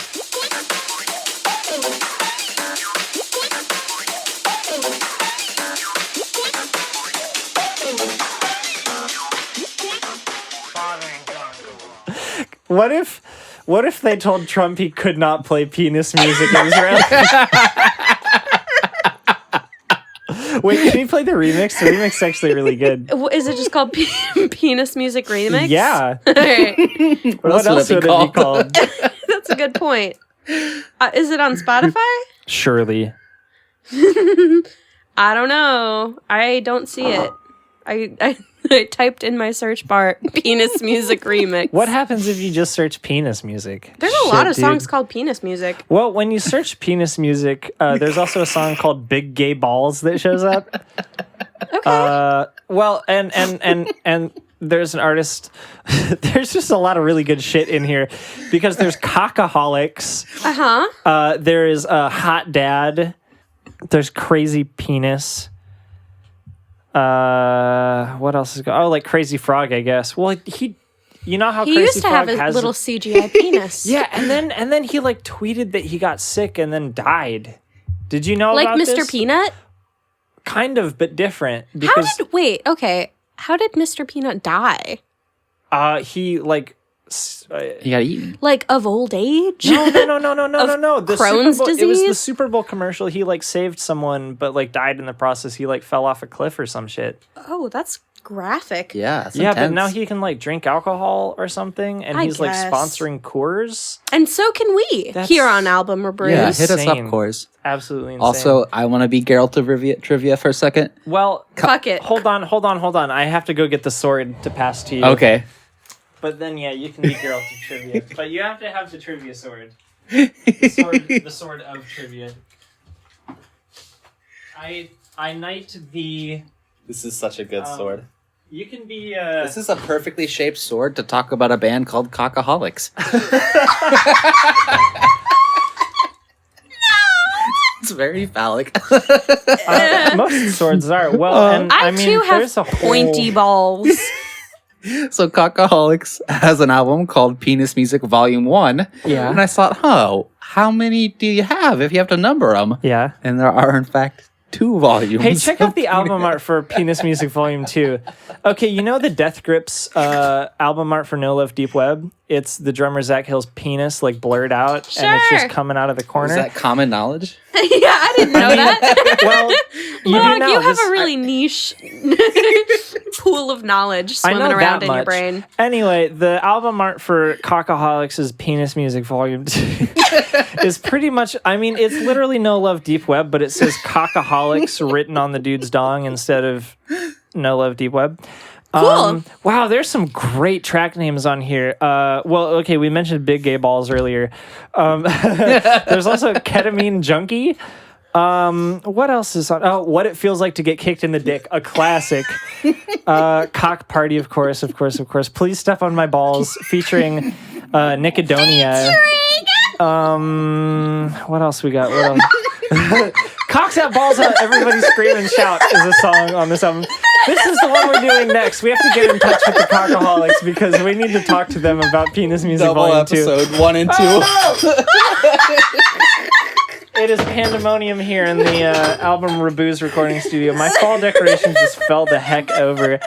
What if they told Trump he could not play penis music in his rally? Wait, can he play the remix? The remix is actually really good. Is it just called Penis Music Remix? Yeah. All right. What else would it be called? That's a good point. Is it on Spotify? Surely. I don't know. I don't see it. I typed in my search bar penis music remix. What happens if you just search penis music? There's a lot of dude. songs called penis music. Well, when you search penis music, there's also a song called Big Gay Balls that shows up. Okay. Well, and there's an artist. There's just a lot of really good shit in here because there's Cockaholics. Uh-huh. There is Hot Dad. There's Crazy Penis. What else is going? Oh, like Crazy Frog, I guess. Well, you know how he Crazy used to Frog have a has little CGI penis. Yeah, and then he like tweeted that he got sick and then died. Did you know like about Mr. this? Peanut? Kind of, but different. Because How did Mr. Peanut die? he like You got eaten. Like of old age? no. The Crohn's Super Bowl, it was the disease? Super Bowl commercial. He like saved someone, but like died in the process. He like fell off a cliff or some shit. Oh, that's graphic. Yeah, it's Yeah, intense. but now he can like drink alcohol or something, and I he's like guess. sponsoring Coors. And so can we That's- here on Album ReBrews. Yeah, hit us up, Insane. Coors. Absolutely insane. Also, I want to be Geralt of trivia for a second. well, Fuck it. hold on. I have to go get the sword to pass to you. Okay. But then, yeah, you can be girl to trivia. But you have to have the trivia sword. The sword of trivia. I knight the... This is such a good sword. You can be... This is a perfectly shaped sword to talk about a band called Cockaholics. It's very phallic. most swords are. Well, and I, I mean, too have there's a whole... pointy balls. So Cockaholics has an album called Penis Music Volume 1. Yeah. And I thought, how many do you have if you have to number them? Yeah. And there are, in fact, 2 volumes. Hey, check out the album art for Penis Music Volume 2. Okay, you know the Death Grips album art for No Love Deep Web? It's the drummer Zach Hill's penis like blurred out and it's Sure. just coming out of the corner. Is that common knowledge? Yeah, I didn't know that. Well, you Log, do now. you have This- a really niche pool of knowledge I swimming know around that in your much. brain. Anyway, the album art for Cockaholics is Penis Music Volume 2 is pretty much, I mean, it's literally No Love Deep Web, but it says Cockaholics written on the dude's dong instead of No Love Deep Web. Cool. Wow, there's some great track names on here. Well, okay, we mentioned Big Gay Balls earlier. There's also Ketamine Junkie. What else is on? Oh, What It Feels Like to Get Kicked in the Dick, a classic. Cock Party, of course. Please Step on My Balls, featuring Nickedonia. What else we got? What else? Cocks Out, Balls Out, Everybody Scream and Shout is a song on this album. This is the one we're doing next. We have to get in touch with the Cockaholics because we need to talk to them about Penis Music Double Volume 2. episode 1 and 2. It is pandemonium here in the Album ReBOOs recording studio. My fall decorations just fell the heck over.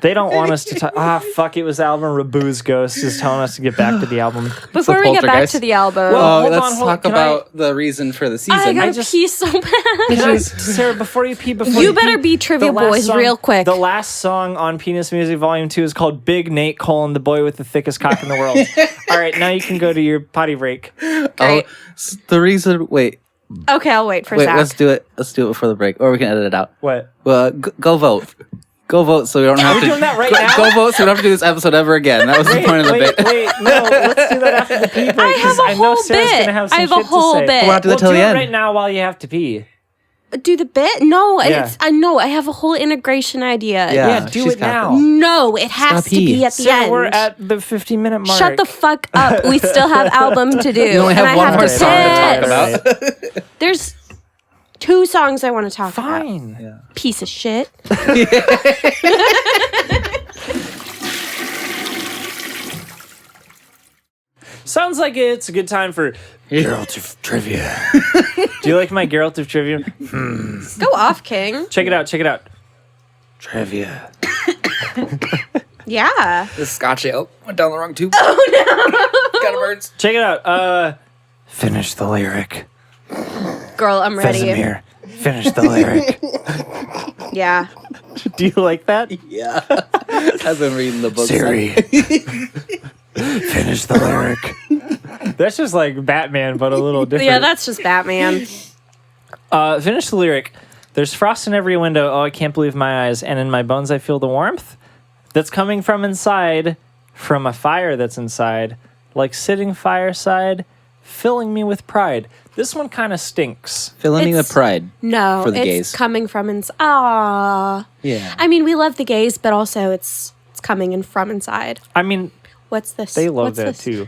They don't want us to talk. Fuck, it was Album ReBOOs Ghost is telling us to get back to the album. Before we get back poltergeist. to the album, Well, hold let's on, hold- talk can about the reason for the I season. gotta pee so bad. Sarah, before you pee, You better be trivia the last boys song- real quick. The last song on Penis Music Volume 2 is called Big Nate: The Boy with the Thickest Cock in the World. All right, now you can go to your potty break. Great. The reason. Wait, Okay, I'll wait for Zach. let's do it. Let's do it before the break, or we can edit it out. What? Go vote. Go vote so we don't have we to. doing that right go, now? Go vote so we don't have to do this episode ever again. That was the point of the bit. Wait, no, let's do that after the pee break. I have 'cause a I know whole Sarah's bit. gonna have some I have a shit to whole say. bit. We'll have to do We'll that till do the it end. right now while you have to pee. Do the bit? No, Yeah. I know. I have a whole integration idea. Yeah, do she's it got now. No, it has Stop to be at the Sarah, end. we're at the 15-minute mark. Shut the fuck up. We still have album to do. We only have and one I have more to song to talk pick. about. There's 2 songs I want to talk about. Fine. Piece of shit. Sounds like it's a good time for Geralt of Trivia. Do you like my Geralt of Trivia? Go off, King. Check it out. Trivia. Yeah. This Scotch ale went down the wrong tube. Oh no! Got a birds. Check it out. Finish the lyric. Girl, I'm ready. Vesemir, finish the lyric. Yeah. Do you like that? Yeah. I've been reading the book. Siri. Finish the lyric. That's just like Batman, but a little different. Yeah, that's just Batman. Finish the lyric. There's frost in every window. Oh, I can't believe my eyes. And in my bones, I feel the warmth that's coming from inside, from a fire that's inside, like sitting fireside, filling me with pride. This one kind of stinks. Filling me It's- with pride. No, For the it's gays. coming from inside. Ah. Yeah. I mean, we love the gays, but also it's coming in from inside. I mean, What's this? They love What's that this? too.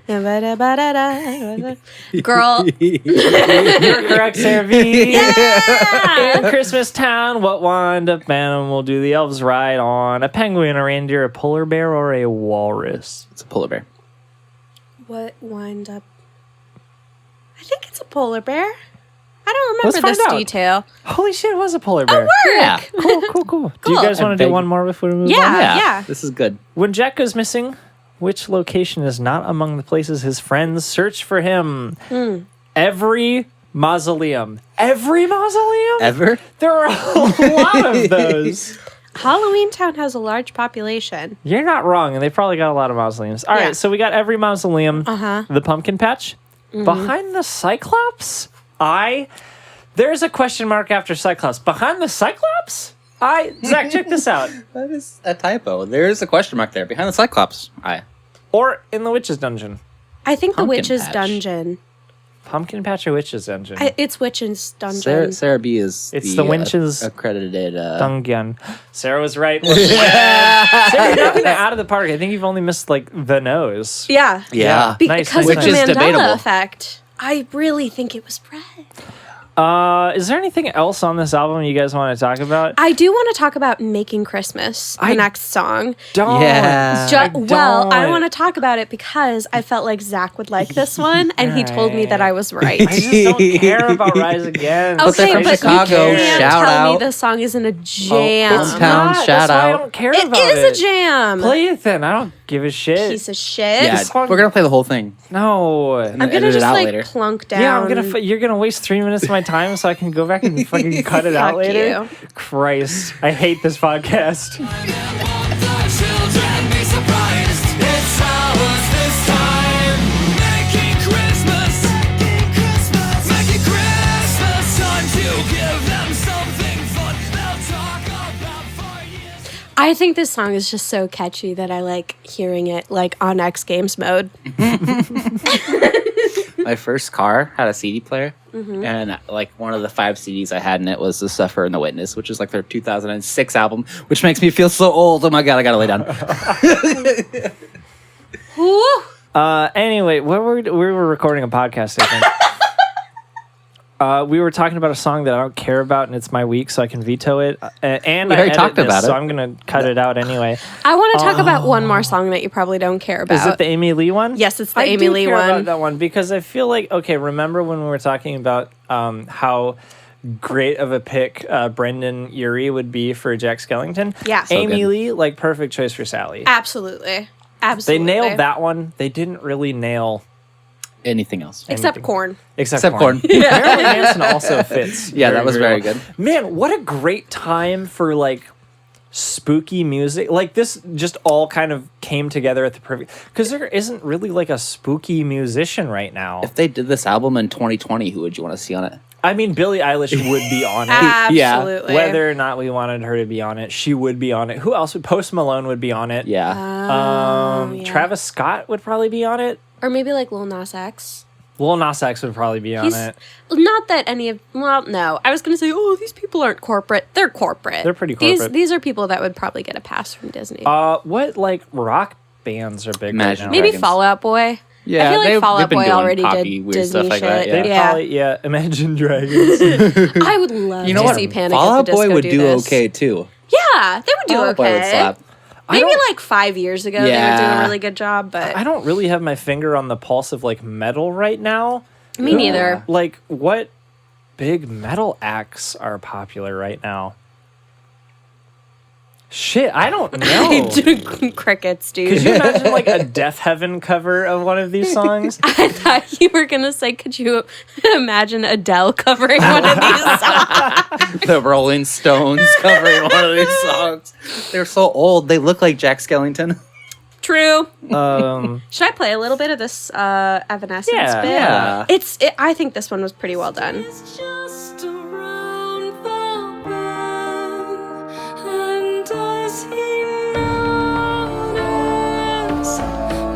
Girl. you're correct, Sarah V. Yeah. In Christmas Town, what wind-up animal do the elves ride on? A penguin, a reindeer, a polar bear, or a walrus? It's a polar bear. What wind up? I think it's a polar bear. I don't Let's remember find this out. detail. Holy shit, it was a polar bear. Yeah. Cool. Do you guys I want to do beg- one more before we move Yeah. on? Yeah. This is good. When Jack goes missing, which location is not among the places his friends search for him? Every mausoleum. Every mausoleum? Ever? There are a lot of those. Halloween Town has a large population. You're not wrong, and they probably got a lot of mausoleums. All Yeah. right, so we got every mausoleum. Uh-huh. The pumpkin patch. Behind the Cyclops? There's a question mark after Cyclops. Behind the Cyclops? Zach, check this out. That is a typo. There is a question mark there. Behind the Cyclops. Or in the Witch's Dungeon. I think the Pumpkin Witch's Patch. Dungeon. Pumpkin Patch or Witch's Dungeon? It's Witch's Dungeon. Sarah B is It's the winch's accredited. Dungeon. Sarah was right. Sarah, you're knocking it out of the park. I think you've only missed, like, the nose. Yeah. Yeah. Nice, Because nice, of Which the is Mandela debatable. Effect. I really think it was red. Is there anything else on this album you guys want to talk about? I do want to talk about Making Christmas, the next song. Don't. Yeah. I want to talk about it because I felt like Zach would like this one, and he told me that I was right. I just don't care about Rise Again. they're Okay, from but Chicago. you can't Shout tell me out. this song isn't a jam. Hometown That's shout why I out. don't care It about is it. a jam. Play it then. I don't give a shit. Piece of shit. Yeah, song- we're gonna play the whole thing. No. I'm gonna edit it just out like later. plunk down. Yeah, I'm gonna. You're gonna waste 3 minutes of my time so I can go back and fucking cut it out Fuck later. you. Christ, I hate this podcast. I think this song is just so catchy that I like hearing it like on X Games mode. My first car had a CD player, Mm-hmm. and like one of the 5 CDs I had in it was The Sufferer and the Witness, which is like their 2006 album, which makes me feel so old. Oh my god, I gotta lay down. Woo! Anyway, we were recording a podcast, I think. We were talking about a song that I don't care about, and it's my week, so I can veto it. And We I already edit talked this, about it. so I'm gonna cut it out anyway. I want to talk about one more song that you probably don't care about. Is it the Amy Lee one? Yes, it's the I Amy do Lee care one. about that one because I feel like remember when we were talking about how great of a pick Brendan Urie would be for Jack Skellington? Yeah. So Amy good. Lee, like perfect choice for Sally. Absolutely. They Absolutely. nailed that one. They didn't really nail Anything else? Except anything. Corn. Except Korn. Marilyn Manson also fits. Yeah, that was very good. Man, what a great time for like spooky music. Like this just all kind of came together at the perfect, because there isn't really like a spooky musician right now. If they did this album in 2020, who would you want to see on it? I mean, Billie Eilish would be on it. Absolutely. Whether or not we wanted her to be on it, she would be on it. Who else? Post Malone would be on it. Yeah. Yeah. Travis Scott would probably be on it. Or maybe like Lil Nas X. Lil Nas X would probably be on it. Not that any of, well, no. I was going to say, oh, these people aren't corporate. They're corporate. They're pretty corporate. These are people that would probably get a pass from Disney. What like rock bands are big Imagine right now? Maybe Dragons. Fall Out Boy. Yeah, I feel like they've Fall Out been Boy doing already poppy, did weird Disney stuff like shit. that, They Yeah. probably, Imagine Dragons. I would love You know to what? see Panic Fall at Out the Boy Disco would do do this. okay too. Yeah, they would do Fall Out Boy would okay. slap. Maybe like 5 years ago they were doing Yeah. a really good job, but I don't really have my finger on the pulse of like metal right now. me neither. Like, what big metal acts are popular right now? Shit, I don't know. Crickets, Could dude. you imagine like a Death Heaven cover of one of these songs? I thought you were gonna say, could you imagine Adele covering one of these songs? The Rolling Stones covering one of these songs. They're so old. They look like Jack Skellington. True. Um, Should I play a little bit of this Evanescence Yeah, bit? yeah. I think this one was pretty well done. It's just a roundabout bend, and does he notice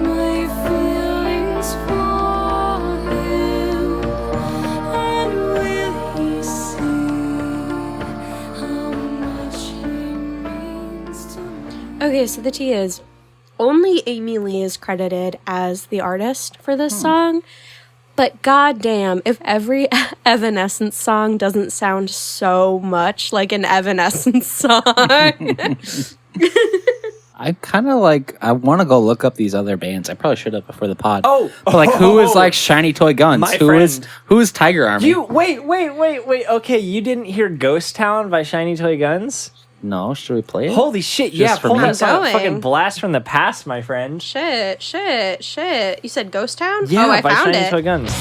my feelings for him? And will he see how much he means to me? Okay, so the tea is only Amy Lee is credited as the artist for this song. But goddamn, if every Evanescence song doesn't sound so much like an Evanescence song. I kind of like. I want to go look up these other bands. I probably should have before the pod. Oh. But like, who is like Shiny Toy Guns? My Who is friend. Tiger Army? you wait. Okay, you didn't hear Ghost Town by Shiny Toy Guns? No, should we play it? Holy shit! Yeah, for pull me? this out. Going. Fucking blast from the past, my friend. shit. You said Ghost Town? Yeah, oh, I by found Shiny it. Toy Guns.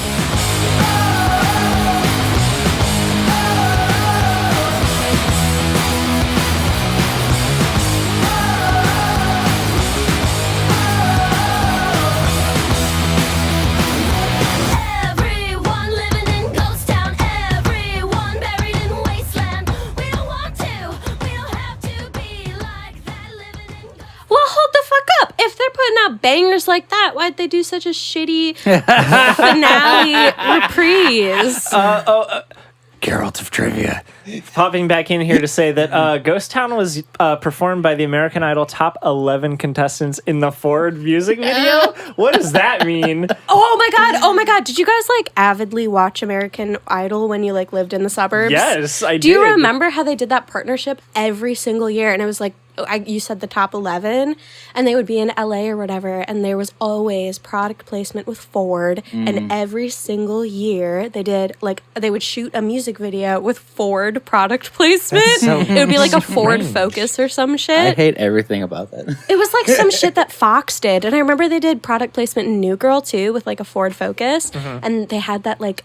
Everyone living in Ghost Town, everyone buried in wasteland. We don't want to, we don't have to be like that living in Ghost Town. Well, hold the fuck up. If they're putting out bangers like that, why'd they do such a shitty finale reprise? Geralt of Trivia. Popping back in here to say that Ghost Town was performed by the American Idol top 11 contestants in the Ford music video. What does that mean? Oh my god. Did you guys like avidly watch American Idol when you like lived in the suburbs? Yes, I Do you did. remember how they did that partnership every single year? And it was like, you said the top 11, and they would be in LA or whatever, and there was always product placement with Ford. And every single year they did, like, they would shoot a music video with Ford product placement. so It would be like a Ford strange. Focus or some I shit. hate everything about that. It was like some shit that Fox did. And I remember they did product placement in New Girl too with like a Ford Focus. And they had that like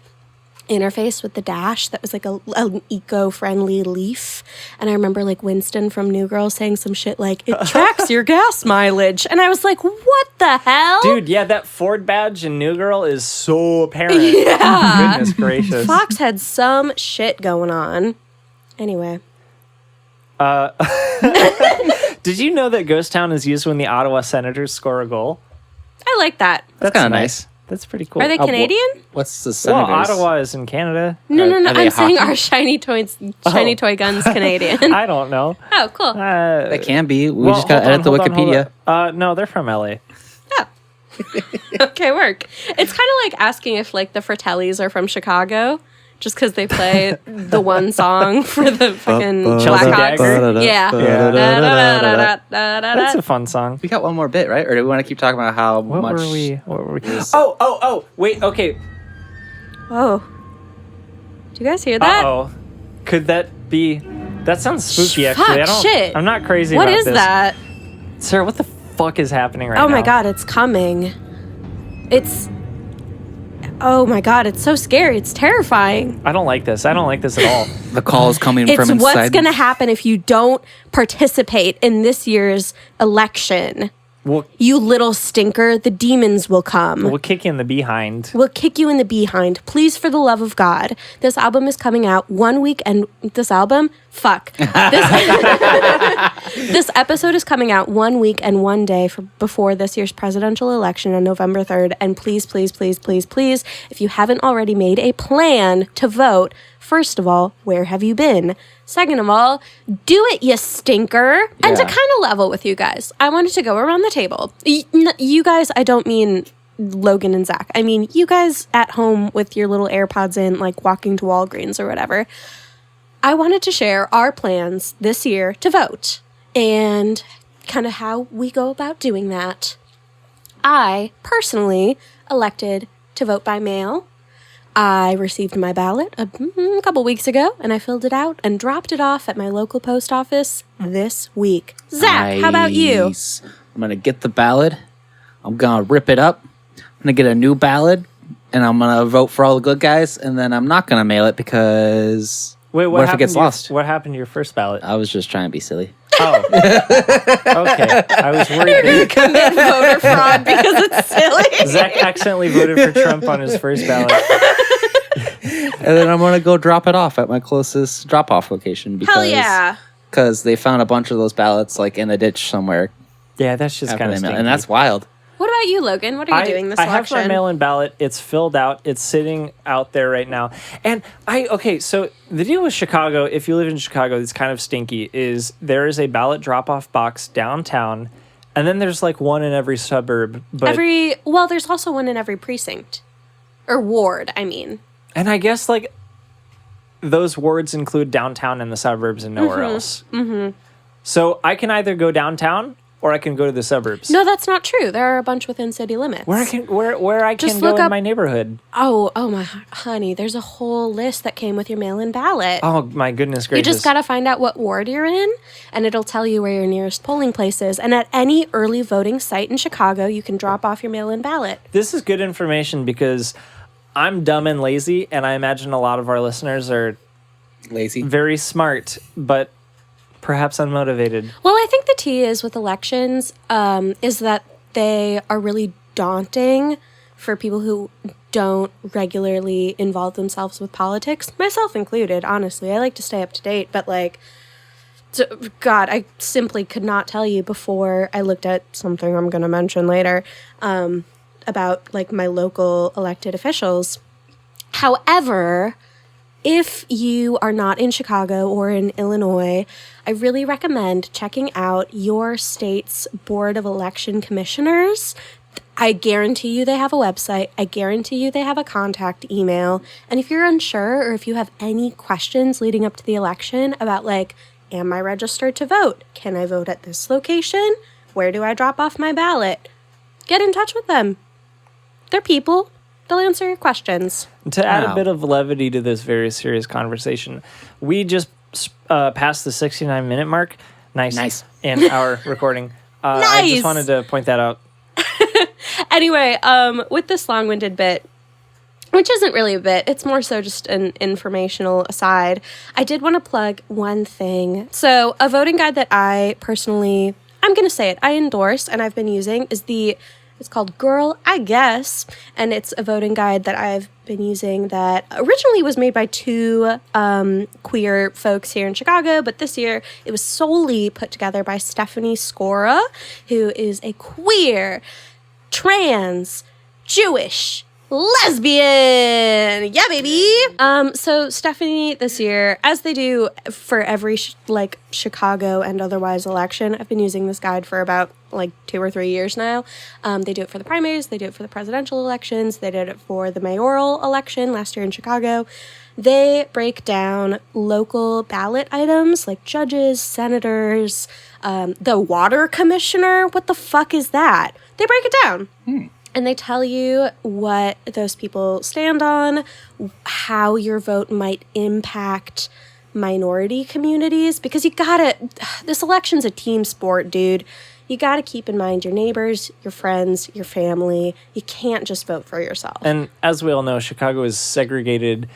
interface with the dash that was like an eco-friendly leaf. And I remember like Winston from New Girl saying some shit like, it tracks your gas mileage. And I was like, what the hell? Dude, yeah, that Ford badge in New Girl is so apparent. Yeah. Goodness gracious. Fox had some shit going on. Anyway. Did you know that Ghost Town is used when the Ottawa Senators score a goal? I like that. That's kind of nice. That's pretty cool. Are they Canadian? What's the Well, Senators? Ottawa is in Canada. No. Are they I'm saying hockey? our shiny toy guns Canadian. I don't know. Oh, cool. They can be. We Well, just gotta hold edit the on, hold on, Wikipedia. hold on. No, they're from LA. Oh. Okay, work. It's kind of like asking if like the Fratellis are from Chicago, just because they play the one song for the fucking Chelsea Blackhawks. Dagger? Yeah. That's a fun song. We got one more bit, right? Or do we want to keep talking about how What much? were we? Oh! Wait. Okay. Oh. Do you guys hear that? Oh. Could that be? That sounds spooky. Actually, Fuck, shit. I'm not crazy. What about is this. that? Sarah? What the fuck is happening right now? Oh my god, it's coming. It's oh my God, it's so scary. It's terrifying. I don't like this. I don't like this at all. The call is coming It's from inside. what's going to happen if you don't participate in this year's election. You little stinker, the demons will come. We'll kick you in the behind. We'll kick you in the behind. Please, for the love of God. This album is coming out 1 week, and this album? Fuck. This episode is coming out 1 week and 1 day before this year's presidential election on November 3rd. And please, please, please, please, please, if you haven't already made a plan to vote, first of all, where have you been? Second of all, do it, you stinker. And to Yeah. kind of level with you guys, I wanted to go around the table. You guys, I don't mean Logan and Zach. I mean, you guys at home with your little AirPods in, like walking to Walgreens or whatever. I wanted to share our plans this year to vote and kind of how we go about doing that. I personally elected to vote by mail. I received my ballot a couple weeks ago, and I filled it out and dropped it off at my local post office this week. Zach, how about you? Nice. I'm going to get the ballot. I'm going to rip it up. I'm going to get a new ballot, and I'm going to vote for all the good guys, and then I'm not going to mail it because Wait, what if it gets lost? What happened to your first ballot? I was just trying to be silly. Oh. Okay. I was worried that Commit voter fraud because it's silly. Zach accidentally voted for Trump on his first ballot. And then I'm going to go drop it off at my closest drop-off location Hell yeah. because they found a bunch of those ballots like in a ditch somewhere. Yeah, that's just after kind they of mailed- stinky. and that's wild. What about you, Logan? What are you doing this I have election? my mail-in ballot. It's filled out. It's sitting out there right now. And so the deal with Chicago, if you live in Chicago, it's kind of stinky, is there is a ballot drop-off box downtown, and then there's like one in every suburb. But there's also one in every precinct. Or ward, I mean. And I guess like those wards include downtown and the suburbs and nowhere else. Mm-hmm. So I can either go downtown or I can go to the suburbs. No, that's not true. There are a bunch within city limits. Where I can Just go look in up- my neighborhood. Oh my honey, there's a whole list that came with your mail-in ballot. Oh my goodness You gracious! just got to find out what ward you're in, and it'll tell you where your nearest polling place is. And at any early voting site in Chicago, you can drop off your mail-in ballot. This is good information because I'm dumb and lazy, and I imagine a lot of our listeners are Lazy. very smart, but perhaps unmotivated. Well, I think the tea is with elections is that they are really daunting for people who don't regularly involve themselves with politics, myself included, honestly. I like to stay up to date, but God, I simply could not tell you before I looked at something I'm going to mention later about like my local elected officials. However, if you are not in Chicago or in Illinois, I really recommend checking out your state's Board of Election Commissioners. I guarantee you they have a website. I guarantee you they have a contact email. And if you're unsure or if you have any questions leading up to the election about like, am I registered to vote? Can I vote at this location? Where do I drop off my ballot? Get in touch with them. They're people. They'll answer your questions. To add a Wow. bit of levity to this very serious conversation, we just passed the 69-minute mark. Nice. In our recording. I Nice. just wanted to point that out. Anyway, with this long-winded bit, which isn't really a bit, it's more so just an informational aside, I did want to plug one thing. So a voting guide that I personally, I'm going to say it, I endorse and I've been using is it's called Girl, I Guess, and it's a voting guide that I've been using that originally was made by two queer folks here in Chicago, but this year it was solely put together by Stephanie Scora, who is a queer, trans, Jewish, lesbian, yeah, baby. So Stephanie this year, as they do for every Chicago and otherwise election, I've been using this guide for about 2 or 3 years now. They do it for the primaries, they do it for the presidential elections, they did it for the mayoral election last year in Chicago. They break down local ballot items like judges, senators, the water commissioner. What the fuck is that? They break it down. And they tell you what those people stand on, how your vote might impact minority communities, because this election's a team sport, dude. you got to keep in mind your neighbors, your friends, your family. You can't just vote for yourself. And as we all know, Chicago is segregated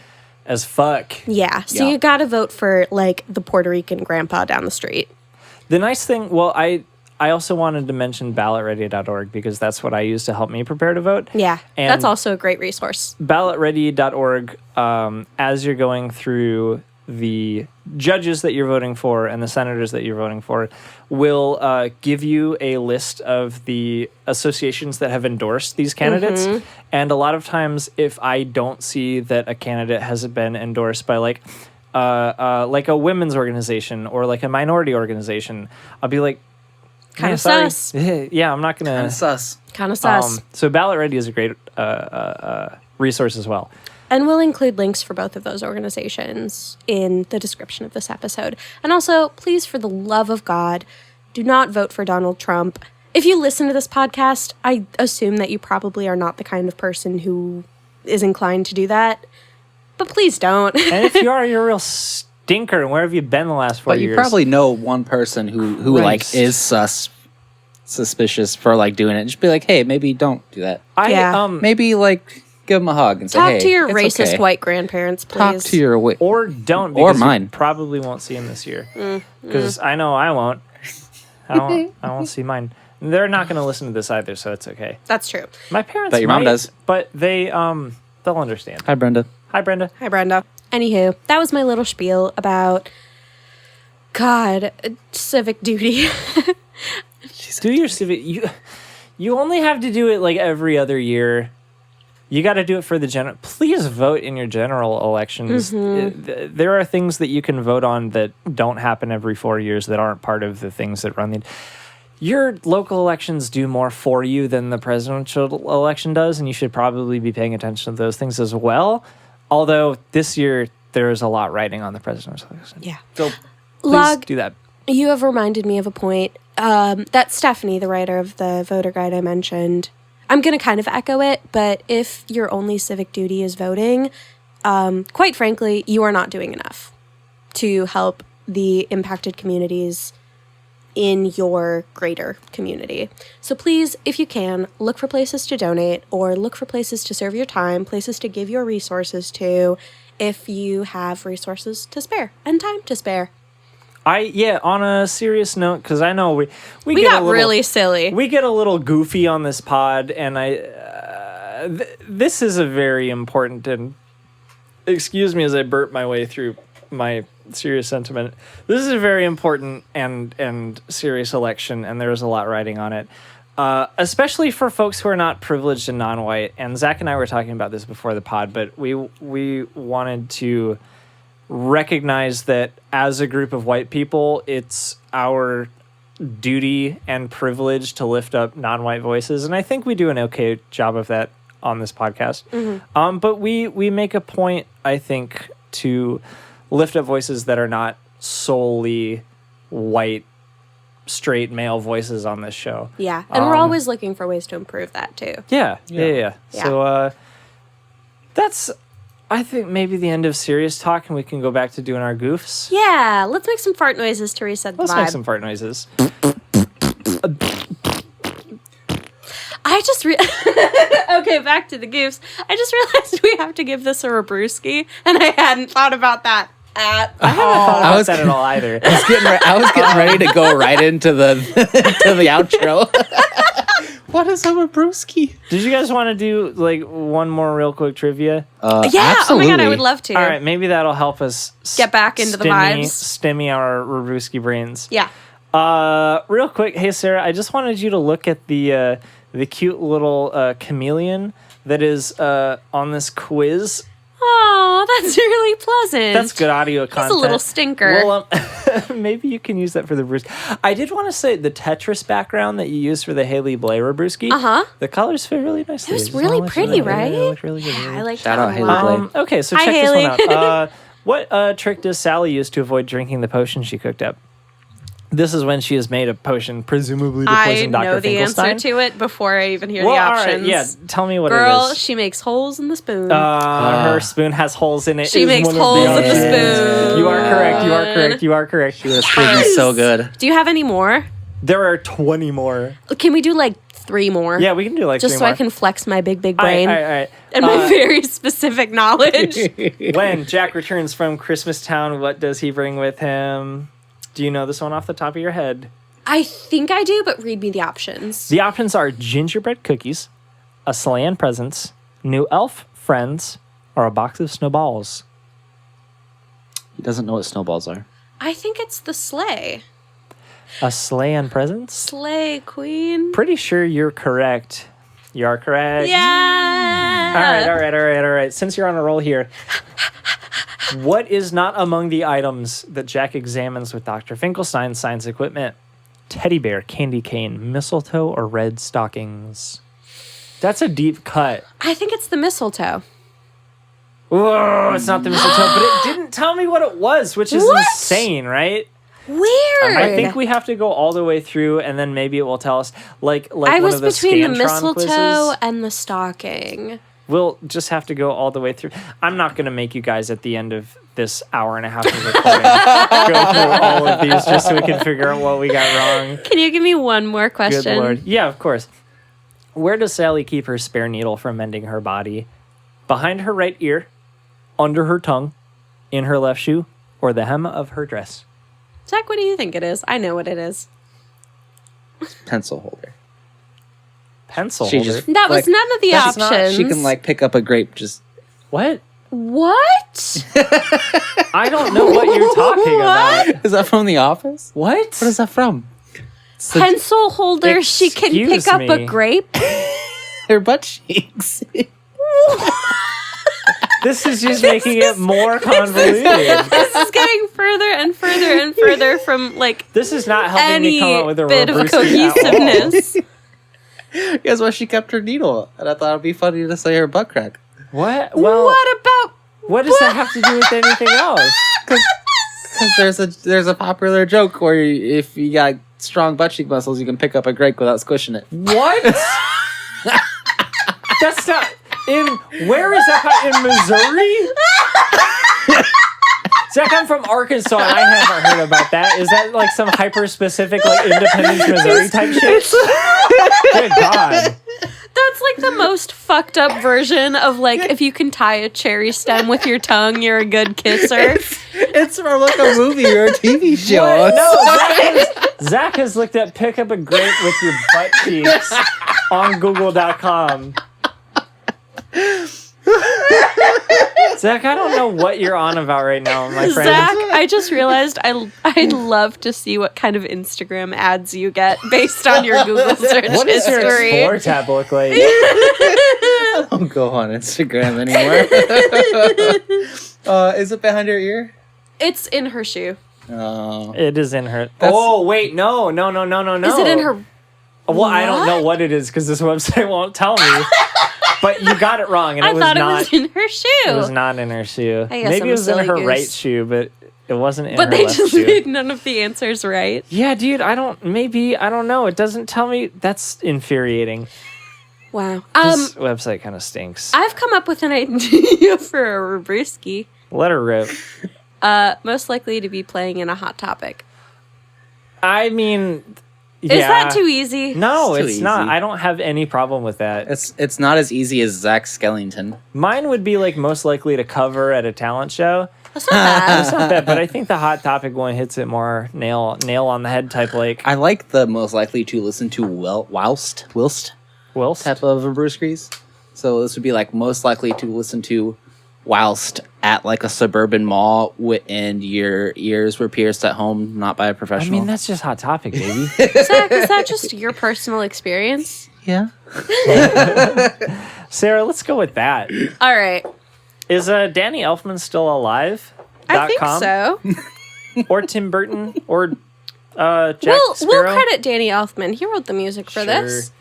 as fuck. Yeah, so you got to vote for, like, the Puerto Rican grandpa down the street. The nice thing, well, I also wanted to mention ballotready.org because that's what I use to help me prepare to vote. Yeah, And that's also a great resource. ballotready.org, as you're going through the judges that you're voting for and the senators that you're voting for, will give you a list of the associations that have endorsed these candidates. And a lot of times, if I don't see that a candidate has been endorsed by like a women's organization or like a minority organization, I'll be like, Kind of sorry. sus. Yeah, I'm not gonna. Kind of sus. Kind of sus. So Ballot Ready is a great resource as well. And we'll include links for both of those organizations in the description of this episode. And also, please, for the love of God, do not vote for Donald Trump. If you listen to this podcast, I assume that you probably are not the kind of person who is inclined to do that. But please don't. And if you are, you're a real stinker. And where have you been the last 4 But years? you probably know one person who like Right. is suspicious for like doing it. Just be like, hey, maybe don't do that. Yeah. Maybe like give them a hug and say, Talk hey, to your it's racist okay. white grandparents, please. Talk to your or don't, Or because mine. you probably won't see him this year. Because I know I won't. I won't see mine. They're not going to listen to this either, so it's okay. That's true. My parents But your mom might, does. but they'll understand. Hi, Brenda. Hi, Brenda. Hi, Brenda. Anywho, that was my little spiel about, God, civic duty. Do your civic. You only have to do it like every other year. You got to do it for the general. Please vote in your general elections. There are things that you can vote on that don't happen every 4 years that aren't part of the things that run the. Your local elections do more for you than the presidential election does, and you should probably be paying attention to those things as well. Although this year there is a lot riding on the presidential election. Yeah. So please Log, do that. you have reminded me of a point that Stephanie, the writer of the voter guide I mentioned, I'm going to kind of echo it, but if your only civic duty is voting, quite frankly, you are not doing enough to help the impacted communities in your greater community. So please, if you can, look for places to donate or look for places to serve your time, places to give your resources to if you have resources to spare and time to spare. On a serious note, because I know we We get got a little, really silly. We get a little goofy on this pod, and this is a very important, and excuse me as I burp my way through my serious sentiment. This is a very important and serious election, and there's a lot riding on it, especially for folks who are not privileged and non-white. And Zach and I were talking about this before the pod, but we wanted to recognize that as a group of white people, it's our duty and privilege to lift up non-white voices, and I think we do an okay job of that on this podcast. But we make a point, I think, to lift up voices that are not solely white, straight male voices on this show. Yeah, and we're always looking for ways to improve that too. Yeah. Yeah. So that's, I think, maybe the end of serious talk, and we can go back to doing our goofs. Yeah, let's make some fart noises to reset the Let's vibe. make some fart noises. I just okay, back to the goofs. I just realized we have to give this a rebrewski, and I hadn't thought about that at all. I I was was that at all either. I was getting ready to go right into the to the outro. What is a brewski? Did you guys want to do like one more real quick trivia? Yeah, Absolutely. oh my god, I would love to. All right, maybe that'll help us Get back into the vibes. Stimmy our Rubrewski brains. Yeah. Real quick, hey Sarah, I just wanted you to look at the cute little chameleon that is on this quiz. Oh, that's really pleasant. That's good audio content. He's a little stinker. Well, maybe you can use that for the Bruce. I did want to say the Tetris background that you used for the Haley Blay Rubrewski. The colors fit really nicely. It was really pretty, right? It looked really good. Yeah, I like Shout that out one a Haley lot. Blay. Okay, so Hi, check Haley. this one out. What trick does Sally use to avoid drinking the potion she cooked up? This is when she has made a potion, presumably to I poison Dr. know the Finkelstein. answer to it before I even hear Well, the all options. right, yeah. Tell me what Girl, it is. she makes holes in the spoon. Her spoon has holes in it. She is makes one of holes in the options. spoon. You are correct. You are correct. You are correct. This food is so good. Do you have any more? There are 20 more. Can we do like 3 more? Yeah, we can do like Just 3 so more. I can flex my big All brain right. and my very specific knowledge. When Jack returns from Christmas Town, what does he bring with him? Do you know this one off the top of your head? I think I do, but read me the options. The options are gingerbread cookies, a sleigh and presents, new elf friends, or a box of snowballs. He doesn't know what snowballs are. I think it's the sleigh. A sleigh and presents? Sleigh queen. Pretty sure you're correct. You are correct. Yeah. All right. Since you're on a roll here, what is not among the items that Jack examines with Dr. Finkelstein's science equipment? Teddy bear, candy cane, mistletoe, or red stockings? That's a deep cut. I think it's the mistletoe. Whoa, it's not the mistletoe, but it didn't tell me what it was, which is What? insane, right? Weird. I think we have to go all the way through, and then maybe it will tell us, like I one was of the between the Scantron mistletoe quizzes. and the stocking. We'll just have to go all the way through. I'm not going to make you guys at the end of this hour and a half of recording go through all of these just so we can figure out what we got wrong. Can you give me one more question? Good Lord. Yeah, of course. Where does Sally keep her spare needle for mending her body? Behind her right ear, under her tongue, in her left shoe, or the hem of her dress? Zach, what do you think it is? I know what it is. Pencil holder. Pencil She holder? just- That was Like, none of the That's not- options. She can like pick up a grape just. What? What? I don't know what you're talking about. Is that from The Office? What? What is that from? Pencil holder. She can Excuse pick up a me. grape. Her butt cheeks. This is just making it more convoluted. This is getting further and further and further from like This is not helping me any come up with a bit of ReBrews at all. cohesiveness. Guess why she kept her needle, and I thought it'd be funny to say her butt crack. What? Well, What about? what does that have to do with anything else? Because there's a popular joke where if you got strong butt cheek muscles, you can pick up a grape without squishing it. What? That's not in. Where is that? In Missouri? Zach, I'm from Arkansas, and I haven't heard about that. Is that like some hyper specific, like Independence, Missouri type shit? Good God. That's like the most fucked up version of like if you can tie a cherry stem with your tongue, you're a good kisser. It's from like a movie or a TV show. What? No, Zach has looked at pick up a grape with your butt cheeks on Google.com. Zach, I don't know what you're on about right now, my friend. Zach, I just realized I'd love to see what kind of Instagram ads you get based on your Google search What does your history. Explore tab look like? I don't go on Instagram anymore. Is it behind her ear? It's in her shoe. Oh. It is in her. That's- Oh, wait, no. Is it in her? Well, I don't know What? what it is because this website won't tell me. But you got it wrong, and I it was thought not. it was in her shoe. It was not in her shoe. I guess Maybe I'm it a was in silly her goose. right shoe, but it wasn't in But her they left just shoe. made none of the answers right. Yeah, dude, I don't know. It doesn't tell me. That's infuriating. Wow. This website kind of stinks. I've come up with an idea for a ReBrewski. Let her rip. Most likely to be playing in a Hot Topic. I mean, Is yeah. that too easy? No, It's too it's not. easy. I don't have any problem with that. It's not as easy as Zach Skellington. Mine would be like most likely to cover at a talent show. That's not bad. It's not that, but I think the Hot Topic one hits it more nail on the head type like I like the most likely to listen to whilst Wills. type of Brewskis. So this would be like most likely to listen to whilst at like a suburban mall and your ears were pierced at home, not by a I professional. mean, that's just Hot Topic, baby. Zach, is that just your personal experience? yeah. Sarah, let's go with that. All right. Is Danny Elfman still alive? I think .com? so. Or Tim Burton? Or Jack We'll Sparrow? credit Danny Elfman. He wrote the music for Sure. this.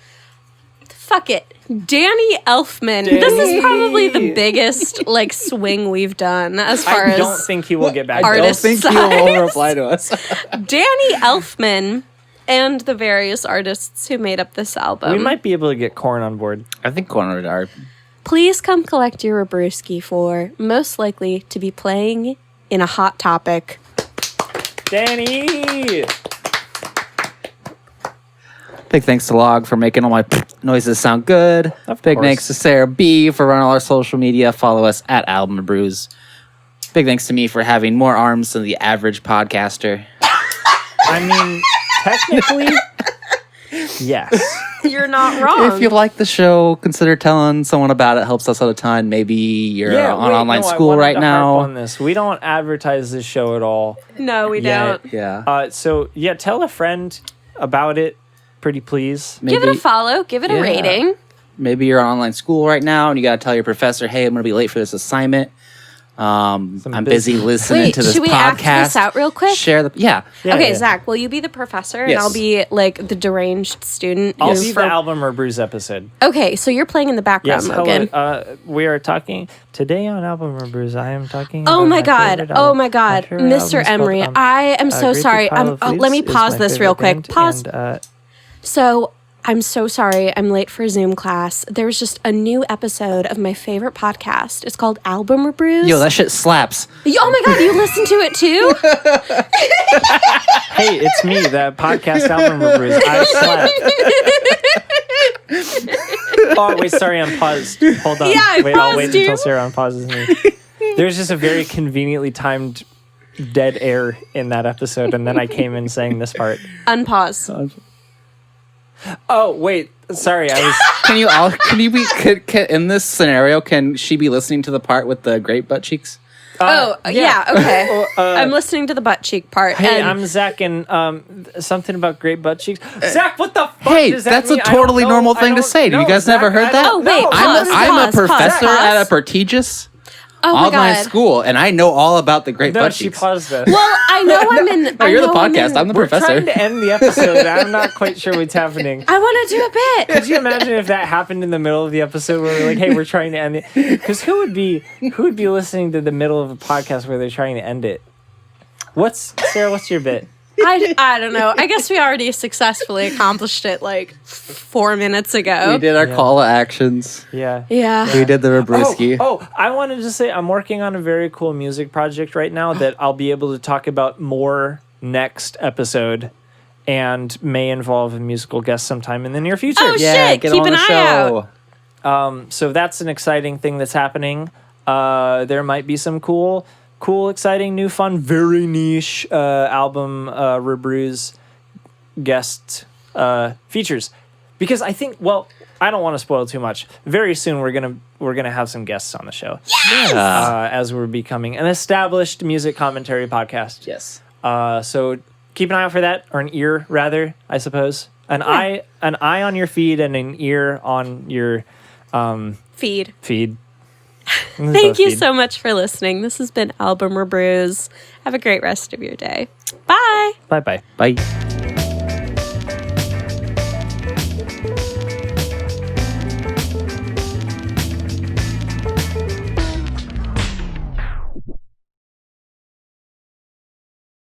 Fuck it. Danny Elfman. This is probably the biggest like swing we've done as far I don't as think he will get back. I don't Artist think he size. will reply to us. Danny Elfman and the various artists who made up this album. We might be able to get Korn on board. I think cornered are. Please come collect your ReBrewski for most likely to be playing in a Hot Topic. Danny! Big thanks to Log for making all my noises sound good. Big course. thanks to Sarah B for running all our social media. Follow us at Album ReBrews. Big thanks to me for having more arms than the average podcaster. I mean, technically, yes. You're not wrong. If you like the show, consider telling someone about it. Helps us out a ton. Maybe you're on online school I wanted right to now. harp on this. We don't advertise this show at all. No, we yet. don't. Yeah. So yeah, tell a friend about it, pretty please. Give it a follow. Give it a rating. Maybe you're on online school right now and you got to tell your professor, hey, I'm going to be late for this assignment. I'm busy listening to this podcast. Should we act this out real quick? Share the Okay, Zach, will you be the professor and Yes. I'll be like the deranged student? I'll who's be the Album ReBrews episode. Okay, so you're playing in the background, Yes, Logan. hello. We are talking today on Album ReBrews. I am talking. Oh about my god! favorite Oh album. my god! favorite album Mr. is called, Emery, I am so Great Big sorry. Pile of Let me Leaves is pause my this real favorite quick. band, Pause. and, So I'm so sorry. I'm late for Zoom class. There's just a new episode of my favorite podcast. It's called Album ReBrews. Yo, that shit slaps. Oh my god! You listen to it too? hey, it's me, the podcast Album ReBrews. I slept. Oh wait, sorry, I'm paused. Hold on. Yeah, I wait, I'll paused wait you. until Sarah unpauses me. There's just a very conveniently timed dead air in that episode, and then I came in saying this part. Unpause. Oh wait, sorry, I was. Can you be in this scenario? Can she be listening to the part with the great butt cheeks? Yeah. Okay. I'm listening to the butt cheek part. Hey, and I'm Zach, and something about great butt cheeks. Zach, what the fuck Hey, does that that's mean? a totally normal thing to say. Do you guys never heard that? Oh, wait, pause, I'm a professor pause. at a prestigious oh my online god. school, and I know all about the great No, butt she cheeks. paused this. Well, I know I'm in. No, I you're the know I'm podcast. in- I'm the We're professor. trying to end the episode. I'm not quite sure what's happening. I want to do a bit. Could you imagine if that happened in the middle of the episode where we're like, "Hey, we're trying to end it"? Because who would be listening to the middle of a podcast where they're trying to end it? Sarah? What's your bit? I don't know. I guess we already successfully accomplished it like 4 minutes ago. We did our call to actions. Yeah. Yeah. We did the Rebrewski. Oh, I wanted to say I'm working on a very cool music project right now that I'll be able to talk about more next episode, and may involve a musical guest sometime in the near future. Oh, shit. Get Keep on an the eye show. out. So that's an exciting thing that's happening. There might be some cool, exciting, new, fun, very niche album ReBrews guest features. Because I think, I don't want to spoil too much. Very soon we're gonna have some guests on the show. Yes! As we're becoming an established music commentary podcast. Yes. So keep an eye out for that, or an ear rather, I suppose. An eye on your feed and an ear on your Feed. feed. Thank you so much for listening. This has been Album ReBrews. Have a great rest of your day. Bye. Bye bye. Bye.